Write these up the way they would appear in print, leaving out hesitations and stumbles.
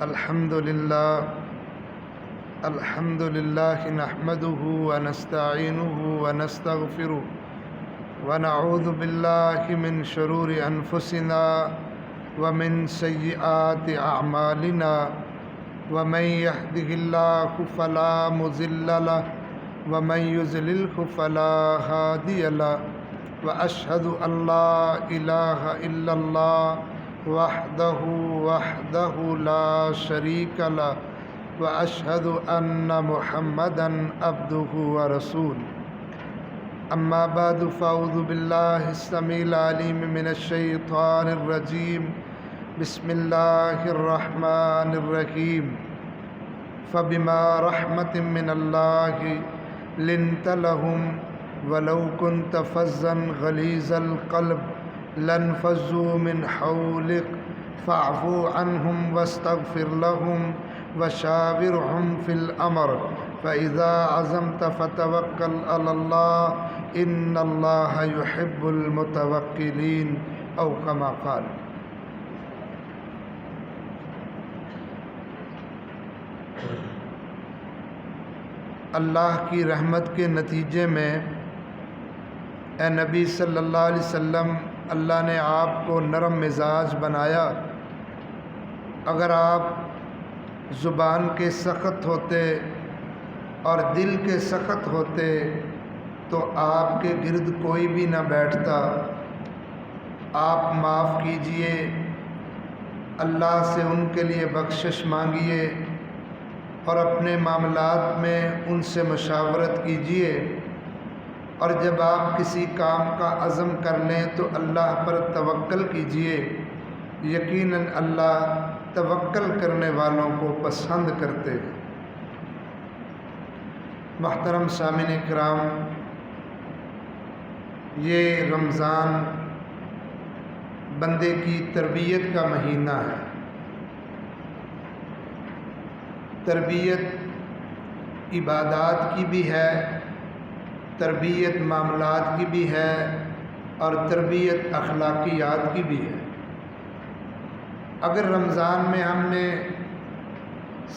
الحمد لله نحمده ونستعينه ونستغفره ونعوذ بالله من شرور أنفسنا ومن سيئات أعمالنا ومن يهده الله فلا مضل له ومن يضلله فلا هادي له وأشهد أن لا إله إلا الله وحده لا شريك له وأشهد أن محمدا عبده ورسوله أما بعد فأعوذ بالله السميع العليم من الشيطان الرجيم بسم الله الرحمن الرحيم فبما رحمة من الله لنت لهم ولو كنت فظا غليظ القلب لانفضوا من حولك فاعف عنهم واستغفر لهم وشاورهم في الأمر فإذا عزمت فتوكل على الله إن الله يحب المتوكلين أو كما قال۔ اللہ کی رحمت کے نتیجے میں اے نبی صلی اللہ علیہ وسلم، اللہ نے آپ کو نرم مزاج بنایا۔ اگر آپ زبان کے سخت ہوتے اور دل کے سخت ہوتے تو آپ کے گرد کوئی بھی نہ بیٹھتا۔ آپ معاف کیجئے، اللہ سے ان کے لیے بخشش مانگیے اور اپنے معاملات میں ان سے مشاورت کیجئے، اور جب آپ کسی کام کا عزم کر لیں تو اللہ پر توکل کیجئے، یقیناً اللہ توکل کرنے والوں کو پسند کرتے ہیں۔ محترم سامعین کرام، یہ رمضان بندے کی تربیت کا مہینہ ہے۔ تربیت عبادات کی بھی ہے، تربیت معاملات کی بھی ہے، اور تربیت اخلاقیات کی بھی ہے۔ اگر رمضان میں ہم نے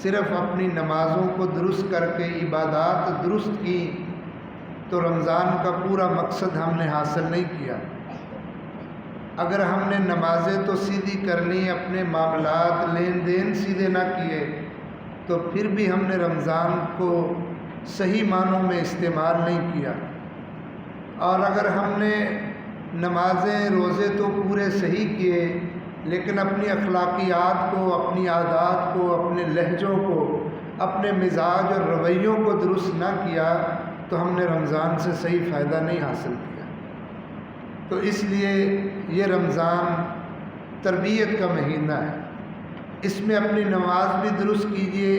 صرف اپنی نمازوں کو درست کر کے عبادات درست کی تو رمضان کا پورا مقصد ہم نے حاصل نہیں کیا۔ اگر ہم نے نمازیں تو سیدھی کر لیں، اپنے معاملات لین دین سیدھے نہ کیے تو پھر بھی ہم نے رمضان کو صحیح معنوں میں استعمال نہیں کیا۔ اور اگر ہم نے نمازیں روزے تو پورے صحیح کیے لیکن اپنی اخلاقیات کو، اپنی عادات کو، اپنے لہجوں کو، اپنے مزاج اور رویوں کو درست نہ کیا تو ہم نے رمضان سے صحیح فائدہ نہیں حاصل کیا۔ تو اس لیے یہ رمضان تربیت کا مہینہ ہے۔ اس میں اپنی نماز بھی درست کیجئے،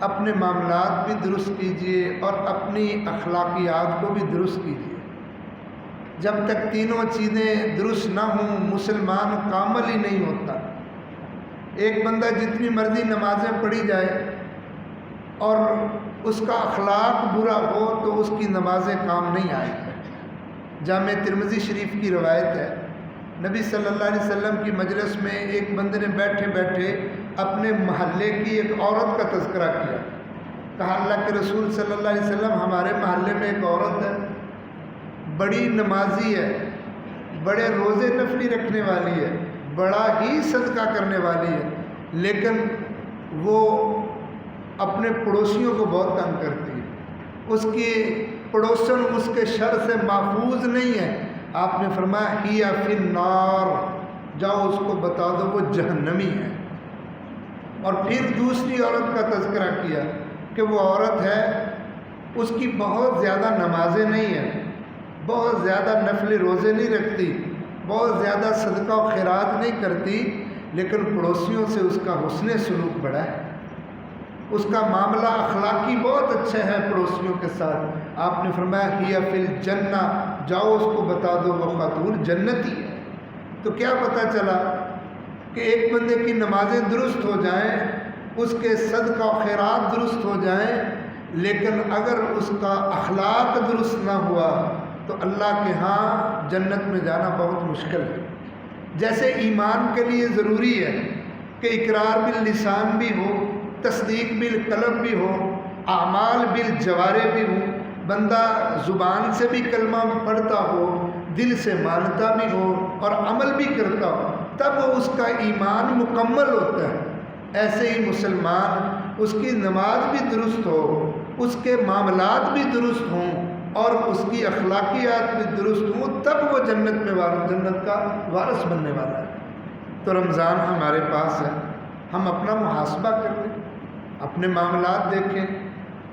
اپنے معاملات بھی درست کیجئے اور اپنی اخلاقیات کو بھی درست کیجئے۔ جب تک تینوں چیزیں درست نہ ہوں مسلمان کامل ہی نہیں ہوتا۔ ایک بندہ جتنی مرضی نمازیں پڑھی جائے اور اس کا اخلاق برا ہو تو اس کی نمازیں کام نہیں آئیں گی۔ جامع ترمذی شریف کی روایت ہے، نبی صلی اللہ علیہ وسلم کی مجلس میں ایک بندے نے بیٹھے بیٹھے اپنے محلے کی ایک عورت کا تذکرہ کیا۔ کہا اللہ کے رسول صلی اللہ علیہ وسلم، ہمارے محلے میں ایک عورت ہے، بڑی نمازی ہے، بڑے روزے نفلی رکھنے والی ہے، بڑا ہی صدقہ کرنے والی ہے، لیکن وہ اپنے پڑوسیوں کو بہت تنگ کرتی ہے۔ اس کے پڑوسن اس کے شر سے محفوظ نہیں ہے۔ آپ نے فرمایا ہی فی النار، جاؤ اس کو بتا دو وہ جہنمی ہے۔ اور پھر دوسری عورت کا تذکرہ کیا کہ وہ عورت ہے، اس کی بہت زیادہ نمازیں نہیں ہیں، بہت زیادہ نفل روزے نہیں رکھتی، بہت زیادہ صدقہ و خیرات نہیں کرتی، لیکن پڑوسیوں سے اس کا حسن سلوک بڑا ہے، اس کا معاملہ اخلاقی بہت اچھا ہے پڑوسیوں کے ساتھ۔ آپ نے فرمایا ہی فی الجنہ، جاؤ اس کو بتا دو وہ خاتون جنتی ہے۔ تو کیا پتہ چلا کہ ایک بندے کی نمازیں درست ہو جائیں، اس کے صدقہ و خیرات درست ہو جائیں، لیکن اگر اس کا اخلاق درست نہ ہوا تو اللہ کے ہاں جنت میں جانا بہت مشکل ہے۔ جیسے ایمان کے لیے ضروری ہے کہ اقرار باللسان بھی ہو، تصدیق بالقلب بھی ہو، اعمال بالجوارح بھی ہوں، بندہ زبان سے بھی کلمہ پڑھتا ہو، دل سے مانتا بھی ہو اور عمل بھی کرتا ہو، تب اس کا ایمان مکمل ہوتا ہے۔ ایسے ہی مسلمان، اس کی نماز بھی درست ہو، اس کے معاملات بھی درست ہوں اور اس کی اخلاقیات بھی درست ہوں، تب وہ جنت کا وارث بننے والا ہے۔ تو رمضان ہمارے پاس ہے، ہم اپنا محاسبہ کر لیں، اپنے معاملات دیکھیں،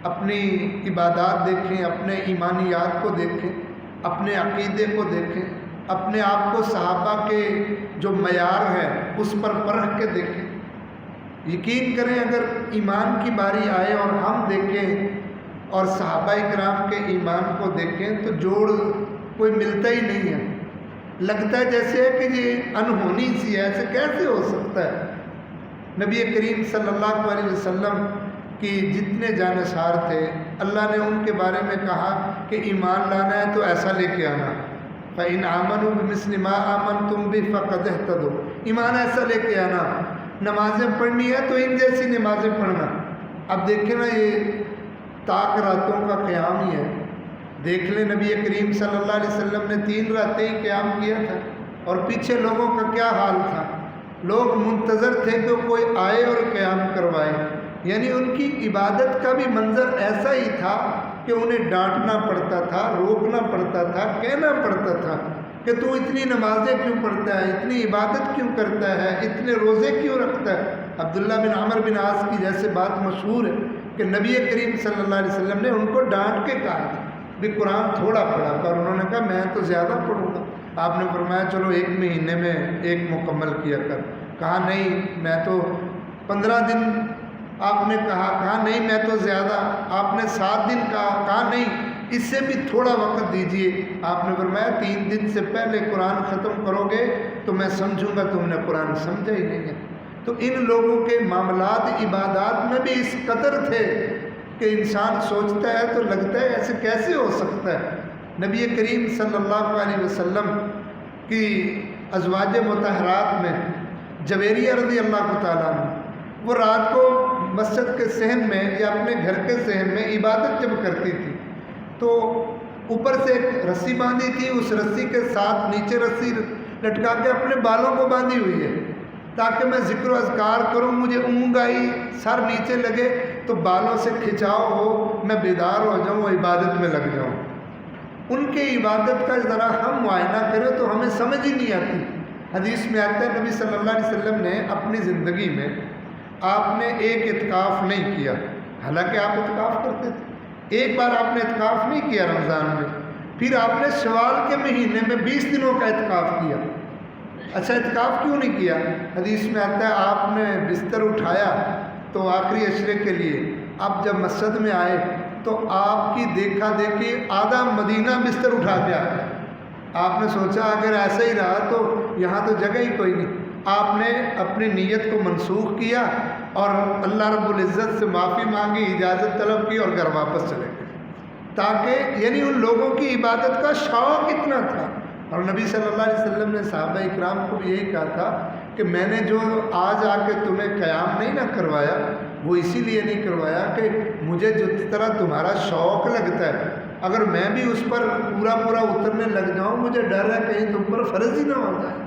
اپنی عبادات دیکھیں، اپنے ایمانیات کو دیکھیں، اپنے عقیدے کو دیکھیں، اپنے آپ کو صحابہ کے جو معیار ہے اس پر پرکھ کے دیکھیں۔ یقین کریں اگر ایمان کی باری آئے اور ہم دیکھیں اور صحابہ کرام کے ایمان کو دیکھیں تو جوڑ کوئی ملتا ہی نہیں ہے، لگتا ہے جیسے ہے کہ یہ انہونی سی ہے، ایسے کیسے ہو سکتا ہے۔ نبی کریم صلی اللہ علیہ وسلم کی جتنے جانشار تھے، اللہ نے ان کے بارے میں کہا کہ ایمان لانا ہے تو ایسا لے کے آنا، فَإِنْ آمَنُوا بِمِثْلِ مَا آمَنْتُمْ بِهِ فَقَدِ اهْتَدَوْا، ایمان ایسا لے کے آنا، نمازیں پڑھنی ہے تو ان جیسی نمازیں پڑھنا۔ اب دیکھیں نا، یہ تاک راتوں کا قیام ہی ہے، دیکھ لیں نبی کریم صلی اللہ علیہ وسلم نے 3 راتیں ہی قیام کیا تھا اور پیچھے لوگوں کا کیا حال تھا، لوگ منتظر تھے کہ کوئی آئے اور قیام کروائے۔ یعنی ان کی عبادت کا بھی منظر ایسا ہی تھا کہ انہیں ڈانٹنا پڑتا تھا، روکنا پڑتا تھا، کہنا پڑتا تھا کہ تو اتنی نمازیں کیوں پڑھتا ہے، اتنی عبادت کیوں کرتا ہے، اتنے روزے کیوں رکھتا ہے۔ عبداللہ بن عمر بن عاص کی جیسے بات مشہور ہے کہ نبی کریم صلی اللہ علیہ وسلم نے ان کو ڈانٹ کے کہا تھا بھی قرآن تھوڑا پڑھا کر، انہوں نے کہا میں تو زیادہ پڑھوں گا۔ آپ نے فرمایا چلو 1 مہینے میں 1 مکمل کیا کر، کہا نہیں میں تو 15 دن، آپ نے کہا نہیں میں تو زیادہ، آپ نے 7 دن کہا نہیں اس سے بھی تھوڑا وقت دیجئے۔ آپ نے فرمایا 3 دن سے پہلے قرآن ختم کرو گے تو میں سمجھوں گا تم نے قرآن سمجھا ہی نہیں ہے۔ تو ان لوگوں کے معاملات عبادات میں بھی اس قدر تھے کہ انسان سوچتا ہے تو لگتا ہے ایسے کیسے ہو سکتا ہے۔ نبی کریم صلی اللہ علیہ وسلم کی ازواج مطہرات میں جویریہ رضی اللہ تعالیٰ عنہ، وہ رات کو مسجد کے صحن میں یا اپنے گھر کے صحن میں عبادت جب کرتی تھی تو اوپر سے ایک رسی باندھی تھی، اس رسی کے ساتھ نیچے رسی لٹکا کے اپنے بالوں کو باندھی ہوئی ہے تاکہ میں ذکر و اذکار کروں، مجھے اونگ آئی، سر نیچے لگے تو بالوں سے کھچاؤ ہو، میں بیدار ہو جاؤں، عبادت میں لگ جاؤں۔ ان کے عبادت کا ذرا ہم معائنہ کریں تو ہمیں سمجھ ہی نہیں آتی۔ حدیث میں آتا ہے نبی صلی اللہ علیہ وسلم نے اپنی زندگی میں آپ نے ایک اعتکاف نہیں کیا، حالانکہ آپ اعتکاف کرتے تھے، ایک بار آپ نے اعتکاف نہیں کیا رمضان میں، پھر آپ نے شوال کے مہینے میں 20 دنوں کا اعتکاف کیا۔ اچھا اعتکاف کیوں نہیں کیا؟ حدیث میں آتا ہے آپ نے بستر اٹھایا تو آخری عشرے کے لیے آپ جب مسجد میں آئے تو آپ کی دیکھا دیکھی آدھا مدینہ بستر اٹھا کے آ گیا۔ آپ نے سوچا اگر ایسا ہی رہا تو یہاں تو جگہ ہی کوئی نہیں، آپ نے اپنی نیت کو منسوخ کیا اور اللہ رب العزت سے معافی مانگی، اجازت طلب کی اور گھر واپس چلے گئے، تاکہ یعنی ان لوگوں کی عبادت کا شوق اتنا تھا۔ اور نبی صلی اللہ علیہ وسلم نے صحابہ اکرام کو بھی یہی کہا تھا کہ میں نے جو آج آ کے تمہیں قیام نہیں نہ کروایا وہ اسی لیے نہیں کروایا کہ مجھے جس طرح تمہارا شوق لگتا ہے اگر میں بھی اس پر پورا اترنے لگ جاؤں مجھے ڈر ہے کہیں تم پر فرض ہی نہ ہو جائے۔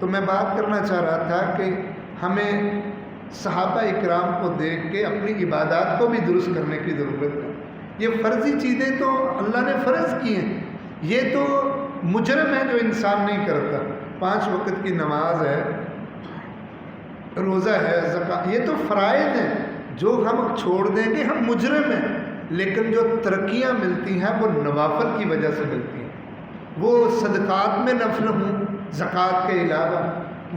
تو میں بات کرنا چاہ رہا تھا کہ ہمیں صحابہ اکرام کو دیکھ کے اپنی عبادات کو بھی درست کرنے کی ضرورت ہے۔ یہ فرضی چیزیں تو اللہ نے فرض کی ہیں، یہ تو مجرم ہے جو انسان نہیں کرتا۔ 5 وقت کی نماز ہے، روزہ ہے، زکوٰۃ، یہ تو فرائض ہیں، جو ہم چھوڑ دیں گے ہم مجرم ہیں۔ لیکن جو ترقیاں ملتی ہیں وہ نوافل کی وجہ سے ملتی ہیں، وہ صدقات میں نفل ہوں زکوٰۃ کے علاوہ،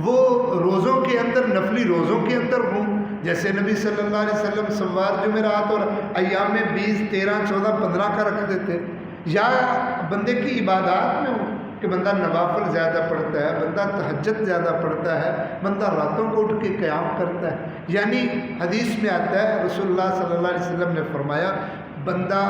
وہ روزوں کے اندر نفلی روزوں کے اندر ہوں، جیسے نبی صلی اللہ علیہ وسلم سوار جمعرات اور ایام 20، 13، 14، 15 کا رکھتے تھے، یا بندے کی عبادات میں ہو کہ بندہ نوافل زیادہ پڑھتا ہے، بندہ تہجد زیادہ پڑھتا ہے، بندہ راتوں کو اٹھ کے قیام کرتا ہے۔ یعنی حدیث میں آتا ہے رسول اللہ صلی اللہ علیہ وسلم نے فرمایا بندہ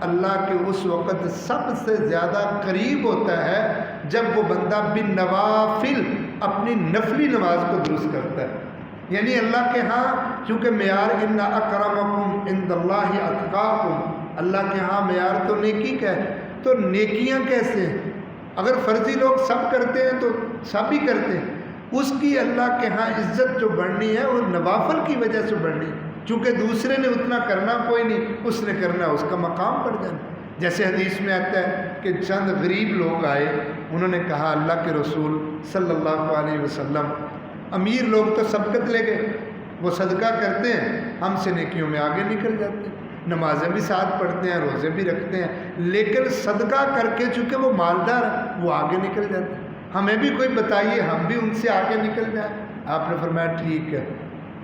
اللہ کے اس وقت سب سے زیادہ قریب ہوتا ہے جب وہ بندہ بالنوافل اپنی نفلی نماز کو درست کرتا ہے۔ یعنی اللہ کے ہاں چونکہ معیار ان اکرمکم عند اللہ اتقاکم، اللہ کے ہاں معیار تو نیکی کا ہے، تو نیکیاں کیسے ہیں؟ اگر فرضی لوگ سب کرتے ہیں تو سب ہی کرتے ہیں، اس کی اللہ کے ہاں عزت جو بڑھنی ہے وہ نوافل کی وجہ سے بڑھنی ہے، چونکہ دوسرے نے اتنا کرنا کوئی نہیں، اس نے کرنا اس کا مقام بڑھ جانا۔ جیسے حدیث میں آتا ہے کہ چند غریب لوگ آئے، انہوں نے کہا اللہ کے رسول صلی اللہ علیہ وسلم، امیر لوگ تو سبقت لے گئے، وہ صدقہ کرتے ہیں، ہم سے نیکیوں میں آگے نکل جاتے ہیں، نمازیں بھی ساتھ پڑھتے ہیں، روزے بھی رکھتے ہیں، لیکن صدقہ کر کے چونکہ وہ مالدار ہیں وہ آگے نکل جاتے ہیں، ہمیں بھی کوئی بتائیے ہم بھی ان سے آگے نکل جائیں۔ آپ نے فرمایا ٹھیک ہے،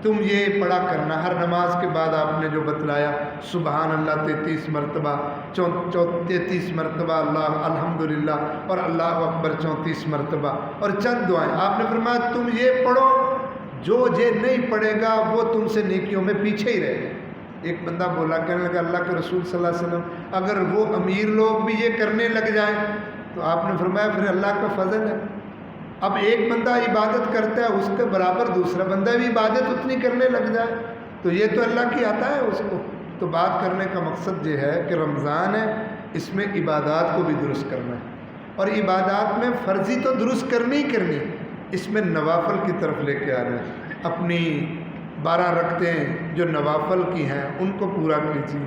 تم یہ پڑھا کرنا، ہر نماز کے بعد آپ نے جو بتلایا سبحان اللہ 33 مرتبہ، 33 مرتبہ اللہ الحمدللہ اور اللہ اکبر 34 مرتبہ، اور چند دعائیں، آپ نے فرمایا تم یہ پڑھو، جو یہ نہیں پڑھے گا وہ تم سے نیکیوں میں پیچھے ہی رہے گا۔ ایک بندہ بولا، کہنے لگا اللہ کے رسول صلی اللہ علیہ وسلم اگر وہ امیر لوگ بھی یہ کرنے لگ جائیں تو آپ نے فرمایا پھر اللہ کا فضل ہے، اب ایک بندہ عبادت کرتا ہے اس کے برابر دوسرا بندہ بھی عبادت اتنی کرنے لگ جائے تو یہ تو اللہ کی عطا ہے اس کو۔ تو بات کرنے کا مقصد یہ ہے کہ رمضان ہے، اس میں عبادات کو بھی درست کرنا ہے، اور عبادات میں فرضی تو درست کرنی ہی کرنی، اس میں نوافل کی طرف لے کے آنا ہے۔ اپنی 12 رکعتیں جو نوافل کی ہیں ان کو پورا کیجیے،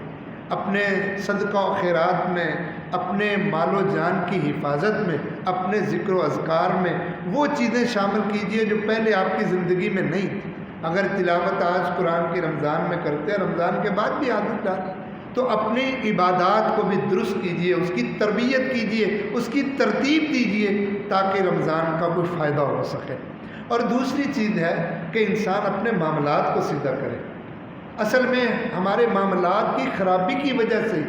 اپنے صدقہ و خیرات میں، اپنے مال و جان کی حفاظت میں، اپنے ذکر و اذکار میں وہ چیزیں شامل کیجیے جو پہلے آپ کی زندگی میں نہیں تھی۔ اگر تلاوت آج قرآن کی رمضان میں کرتے ہیں، رمضان کے بعد بھی عادت ڈالیں، تو اپنی عبادات کو بھی درست کیجیے، اس کی تربیت کیجیے، اس کی ترتیب دیجیے تاکہ رمضان کا کوئی فائدہ ہو سکے۔ اور دوسری چیز ہے کہ انسان اپنے معاملات کو سیدھا کرے۔ اصل میں ہمارے معاملات کی خرابی کی وجہ سے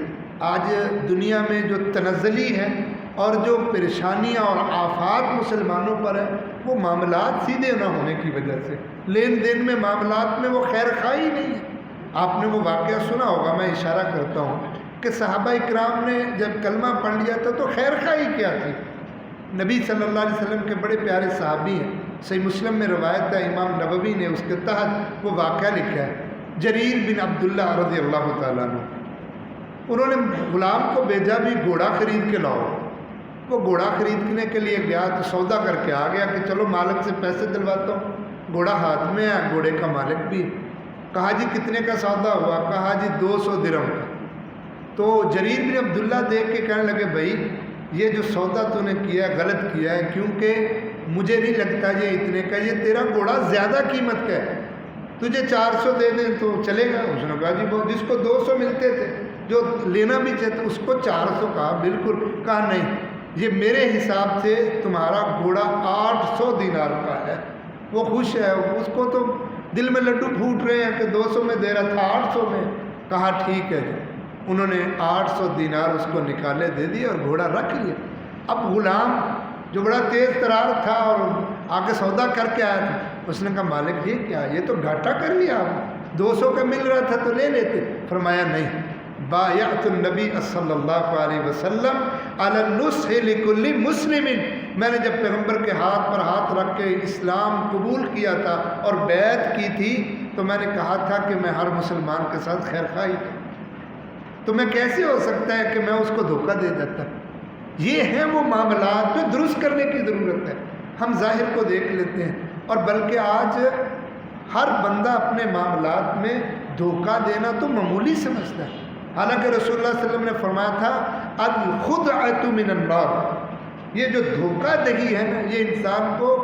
آج دنیا میں جو تنزلی ہے اور جو پریشانیاں اور آفات مسلمانوں پر ہیں وہ معاملات سیدھے نہ ہونے کی وجہ سے، لین دین میں معاملات میں وہ خیر خواہی نہیں ہے۔ آپ نے وہ واقعہ سنا ہوگا، میں اشارہ کرتا ہوں کہ صحابہ اکرام نے جب کلمہ پڑھ لیا تھا تو خیر خواہی کیا تھی۔ نبی صلی اللہ علیہ وسلم کے بڑے پیارے صحابی ہیں، صحیح مسلم میں روایت ہے، امام نبوی نے اس کے تحت وہ واقعہ لکھا ہے، جریر بن عبداللہ رضی اللہ تعالیٰ عنہ، انہوں نے غلام کو بھیجا بھی گھوڑا خرید کے لاؤ۔ وہ گھوڑا خریدنے کے لیے گیا تو سودا کر کے آ گیا کہ چلو مالک سے پیسے دلواتا ہوں، گھوڑا ہاتھ میں ہے، گھوڑے کا مالک بھی، کہا جی کتنے کا سودا ہوا؟ کہا جی 200 درہم کا۔ تو جریر بن عبداللہ دیکھ کے کہنے لگے بھائی یہ جو سودا تو نے کیا ہے غلط کیا ہے، کیونکہ مجھے نہیں لگتا یہ اتنے کا، یہ تیرا گھوڑا زیادہ قیمت کا ہے، تجھے 400 دے دیں تو چلے گا؟ اس نے کہا جی جس کو 200 ملتے تھے جو لینا بھی چاہتے اس کو 400 کہا، بالکل کہا نہیں یہ میرے حساب سے تمہارا گھوڑا 800 دینار کا ہے۔ وہ خوش ہے، اس کو تو دل میں لڈو پھوٹ رہے ہیں کہ 200 میں دے رہا تھا 800 میں، کہا ٹھیک ہے۔ انہوں نے 800 دینار اس کو نکالے دے دیے اور گھوڑا رکھ لیا۔ اب غلام جو بڑا تیز ترار تھا اور آگے سودا کر کے آیا تھا، اس نے کہا مالک یہ کیا، یہ تو گھاٹا کر لیا آپ، 200 کا مل رہا تھا تو لے لیتے۔ فرمایا نہیں، بایعت النبی صلی اللہ علیہ وسلم علی النصح لکل مسلم، میں نے جب پیغمبر کے ہاتھ پر ہاتھ رکھ کے اسلام قبول کیا تھا اور بیعت کی تھی تو میں نے کہا تھا کہ میں ہر مسلمان کے ساتھ خیر خواہی کروں، تو میں کیسے ہو سکتا ہے کہ میں اس کو دھوکہ دے دیتا؟ یہ ہیں وہ معاملات جو درست کرنے کی ضرورت ہے۔ ہم ظاہر کو دیکھ لیتے ہیں، اور بلکہ آج ہر بندہ اپنے معاملات میں دھوکہ دینا تو معمولی سمجھتا ہے، حالانکہ رسول اللہ صلی اللہ علیہ وسلم نے فرمایا تھا الخدعۃ من النار، یہ جو دھوکہ دہی ہے نا یہ انسان کو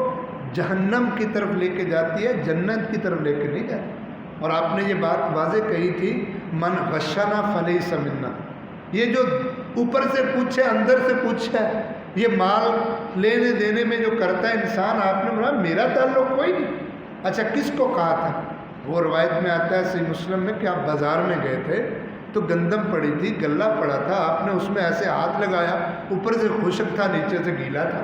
جہنم کی طرف لے کے جاتی ہے، جنت کی طرف لے کے نہیں جاتی۔ اور آپ نے یہ بات واضح کہی تھی من غشنا فلیس منا، یہ جو اوپر سے پوچھے اندر سے پوچھے یہ مال لینے دینے میں جو کرتا ہے انسان، آپ نے بولا میرا تعلق کوئی نہیں۔ اچھا کس کو کہا تھا؟ وہ روایت میں آتا ہے صحیح مسلم میں کہ آپ بازار میں گئے تھے تو گندم پڑی تھی، غلہ پڑا تھا، آپ نے اس میں ایسے ہاتھ لگایا، اوپر سے خشک تھا نیچے سے گیلا تھا،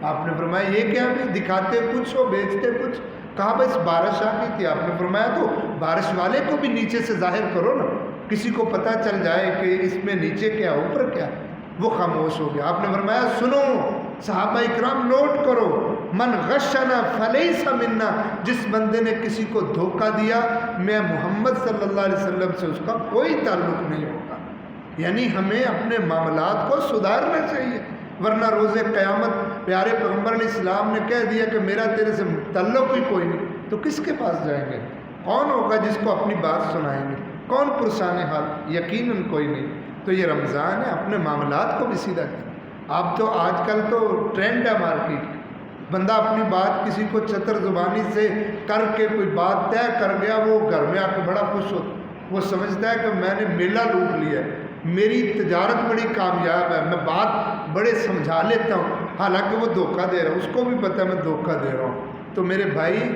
آپ نے فرمایا یہ کیا بھی دکھاتے کچھ ہو بیچتے کچھ؟ کہا بس بارش آ گئی تھی۔ آپ نے فرمایا تو بارش والے کو بھی نیچے سے ظاہر کرو نا، کسی کو پتہ چل جائے کہ اس میں نیچے کیا اوپر کیا۔ وہ خاموش ہو گیا۔ آپ نے فرمایا سنو صحابہ اکرام نوٹ کرو، من غشنا فلیس منا، جس بندے نے کسی کو دھوکہ دیا میں محمد صلی اللہ علیہ وسلم سے اس کا کوئی تعلق نہیں ہوگا۔ یعنی ہمیں اپنے معاملات کو سدھارنا چاہیے، ورنہ روز قیامت پیارے پیغمبر علیہ السلام نے کہہ دیا کہ میرا تیرے سے تعلق ہی کوئی نہیں، تو کس کے پاس جائیں گے؟ کون ہوگا جس کو اپنی بات سنائیں گے؟ کون پرسان حال؟ یقیناً کوئی نہیں۔ تو یہ رمضان ہے، اپنے معاملات کو بھی سیدھا کریں۔ اب تو آج کل تو ٹرینڈ ہے مارکیٹ، بندہ اپنی بات کسی کو چتر زبانی سے کر کے کوئی بات طے کر گیا، وہ گھر میں آ کے بڑا خوش ہوتا، وہ سمجھتا ہے کہ میں نے میلہ لوٹ لیا ہے، میری تجارت بڑی کامیاب ہے، میں بات بڑے سمجھا لیتا ہوں، حالانکہ وہ دھوکہ دے رہا ہے، اس کو بھی پتہ ہے میں دھوکہ دے رہا ہوں۔ تو میرے بھائی،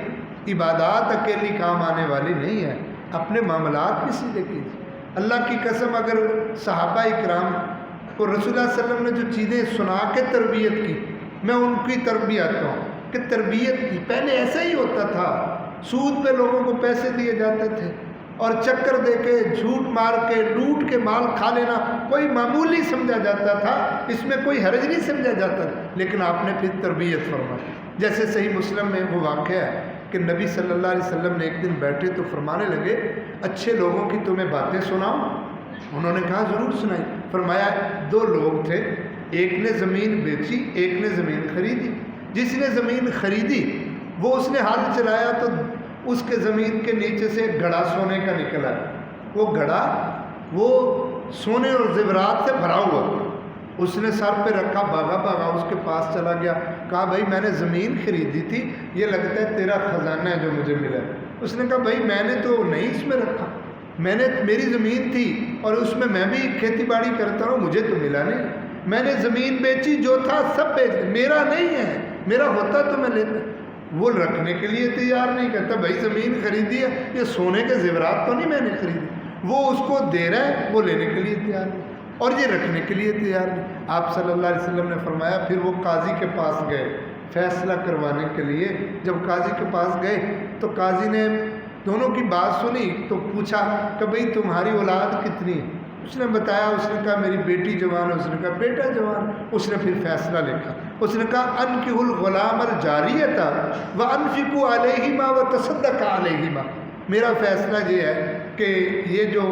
عبادات اکیلی کام آنے والی نہیں ہے، اپنے معاملات بھی سیدھے کیجیے۔ اللہ کی قسم، اگر صحابہ اکرام کو رسول اللہ صلی اللہ علیہ وسلم نے جو چیزیں سنا کے تربیت کی، میں ان کی تربیت ہوں کہ تربیت کی پہلے ایسا ہی ہوتا تھا، سود پہ لوگوں کو پیسے دیے جاتے تھے اور چکر دے کے جھوٹ مار کے لوٹ کے مال کھا لینا کوئی معمولی سمجھا جاتا تھا، اس میں کوئی حرج نہیں سمجھا جاتا، لیکن آپ نے پھر تربیت فرمائی۔ جیسے صحیح مسلم میں وہ واقعہ ہے کہ نبی صلی اللہ علیہ وسلم نے ایک دن بیٹھے تو فرمانے لگے، اچھے لوگوں کی تمہیں باتیں سناؤں؟ انہوں نے کہا ضرور سنائی۔ فرمایا دو لوگ تھے، ایک نے زمین بیچی، ایک نے زمین خریدی۔ جس نے زمین خریدی وہ اس نے ہل چلایا تو اس کے زمین کے نیچے سے ایک گھڑا سونے کا نکلا، وہ گھڑا وہ سونے اور زیورات سے بھرا ہوا، اس نے سر پہ رکھا، بھاگا اس کے پاس چلا گیا، کہا بھائی میں نے زمین خریدی تھی، یہ لگتا ہے تیرا خزانہ ہے جو مجھے ملا۔ اس نے کہا بھائی میں نے تو نہیں اس میں رکھا، میری زمین تھی اور اس میں بھی کھیتی باڑی کرتا ہوں، مجھے تو ملا نہیں، میں نے زمین بیچی، جو تھا سب بیچ، میرا نہیں ہے، میرا ہوتا تو میں لیتا۔ وہ رکھنے کے لیے تیار نہیں، کہتا بھائی زمین خریدی ہے، یہ سونے کے زیورات تو نہیں میں نے خریدی۔ وہ اس کو دے رہا ہے، وہ لینے کے لیے تیار نہیں اور یہ رکھنے کے لیے تیار نہیں۔ آپ صلی اللہ علیہ وسلم نے فرمایا پھر وہ قاضی کے پاس گئے فیصلہ کروانے کے لیے۔ جب قاضی کے پاس گئے تو قاضی نے دونوں کی بات سنی تو پوچھا کہ بھئی تمہاری اولاد کتنی ہے؟ اس نے بتایا، اس نے کہا میری بیٹی جوان ہے، اس نے کہا بیٹا جوان۔ اس نے پھر فیصلہ لکھا، اس نے کہا انکحوا الغلام الجاریۃ وانفقوا علیہما وتصدقوا علیہما۔ میرا فیصلہ یہ ہے کہ یہ جو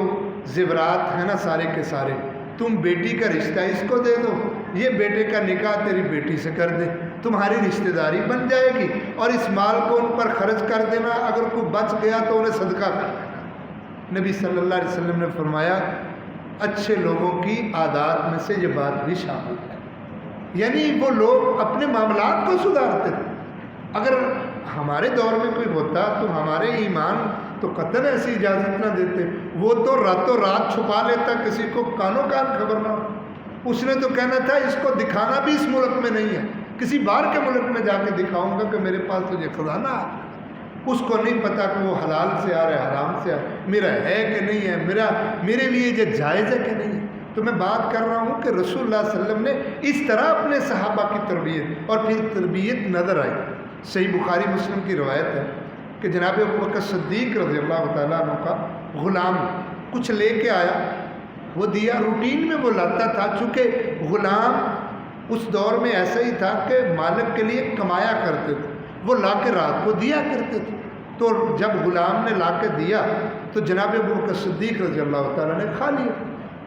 زیورات ہیں نا سارے کے سارے، تم بیٹی کا رشتہ اس کو دے دو، یہ بیٹے کا نکاح تیری بیٹی سے کر دے، تمہاری رشتہ داری بن جائے گی، اور اس مال کو ان پر خرچ کر دینا، اگر کوئی بچ گیا تو انہیں صدقہ کر دینا۔ نبی صلی اللہ علیہ وسلم نے فرمایا اچھے لوگوں کی عادات میں سے یہ بات بھی شامل ہے، یعنی وہ لوگ اپنے معاملات کو سدھارتے تھے۔ اگر ہمارے دور میں کوئی ہوتا تو ہمارے ایمان تو قطعاً ایسی اجازت نہ دیتے، وہ تو راتوں رات چھپا لیتا، کسی کو کانوں کان خبر نہ ہو۔ اس نے تو کہنا تھا اس کو دکھانا بھی اس ملک میں نہیں ہے، کسی باہر کے ملک میں جا کے دکھاؤں گا کہ میرے پاس تو یہ خزانہ آ رہا ہے۔ اس کو نہیں پتا کہ وہ حلال سے آ رہا ہے حرام سے آ رہا ہے، میرا ہے کہ نہیں ہے، میرے لیے یہ جائز ہے کہ نہیں ہے۔ تو میں بات کر رہا ہوں کہ رسول اللہ صلی اللہ علیہ وسلم نے اس طرح اپنے صحابہ کی تربیت، اور پھر تربیت نظر آئی۔ صحیح بخاری مسلم کی روایت ہے کہ جناب ابوبکر صدیق رضی اللہ تعالیٰ عنہ کا غلام کچھ لے کے آیا، وہ دیا، روٹین میں وہ لاتا تھا، چونکہ غلام اس دور میں ایسا ہی تھا کہ مالک کے لیے کمایا کرتے تھے، وہ لا کے رات کو دیا کرتے تھے۔ تو جب غلام نے لا کے دیا تو جناب ابوبکر صدیق رضی اللہ تعالیٰ نے کھا لیا۔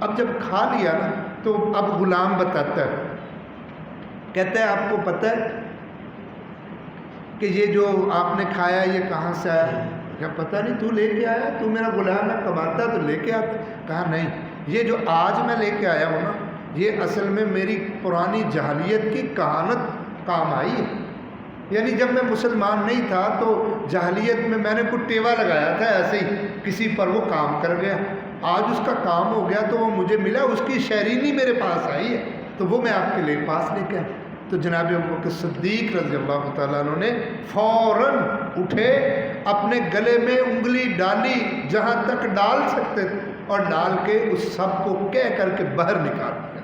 اب جب کھا لیا نا تو اب غلام بتاتا ہے، کہتا ہے آپ کو پتہ ہے کہ یہ جو آپ نے کھایا یہ کہاں سے آیا؟ کیا پتہ نہیں، تو لے کے آیا؟ تو میرا غلام ہے، کماتا تو لے کے آتا۔ کہا نہیں، یہ جو آج میں لے کے آیا ہوں نا، یہ اصل میں میری پرانی جاہلیت کی کہانت کام آئی ہے۔ یعنی جب میں مسلمان نہیں تھا تو جاہلیت میں میں نے کوئی ٹیوا لگایا تھا ایسے ہی کسی پر، وہ کام کر گیا، آج اس کا کام ہو گیا تو وہ مجھے ملا، اس کی شیرینی میرے پاس آئی ہے تو وہ میں آپ کے لیے پاس لے کے آیا۔ تو جناب ابوبکر صدیق رضی اللہ تعالیٰ عنہ نے فوراً اٹھے، اپنے گلے میں انگلی ڈالی جہاں تک ڈال سکتے تھے، اور ڈال کے اس سب کو کہہ کر کے باہر نکال دیا۔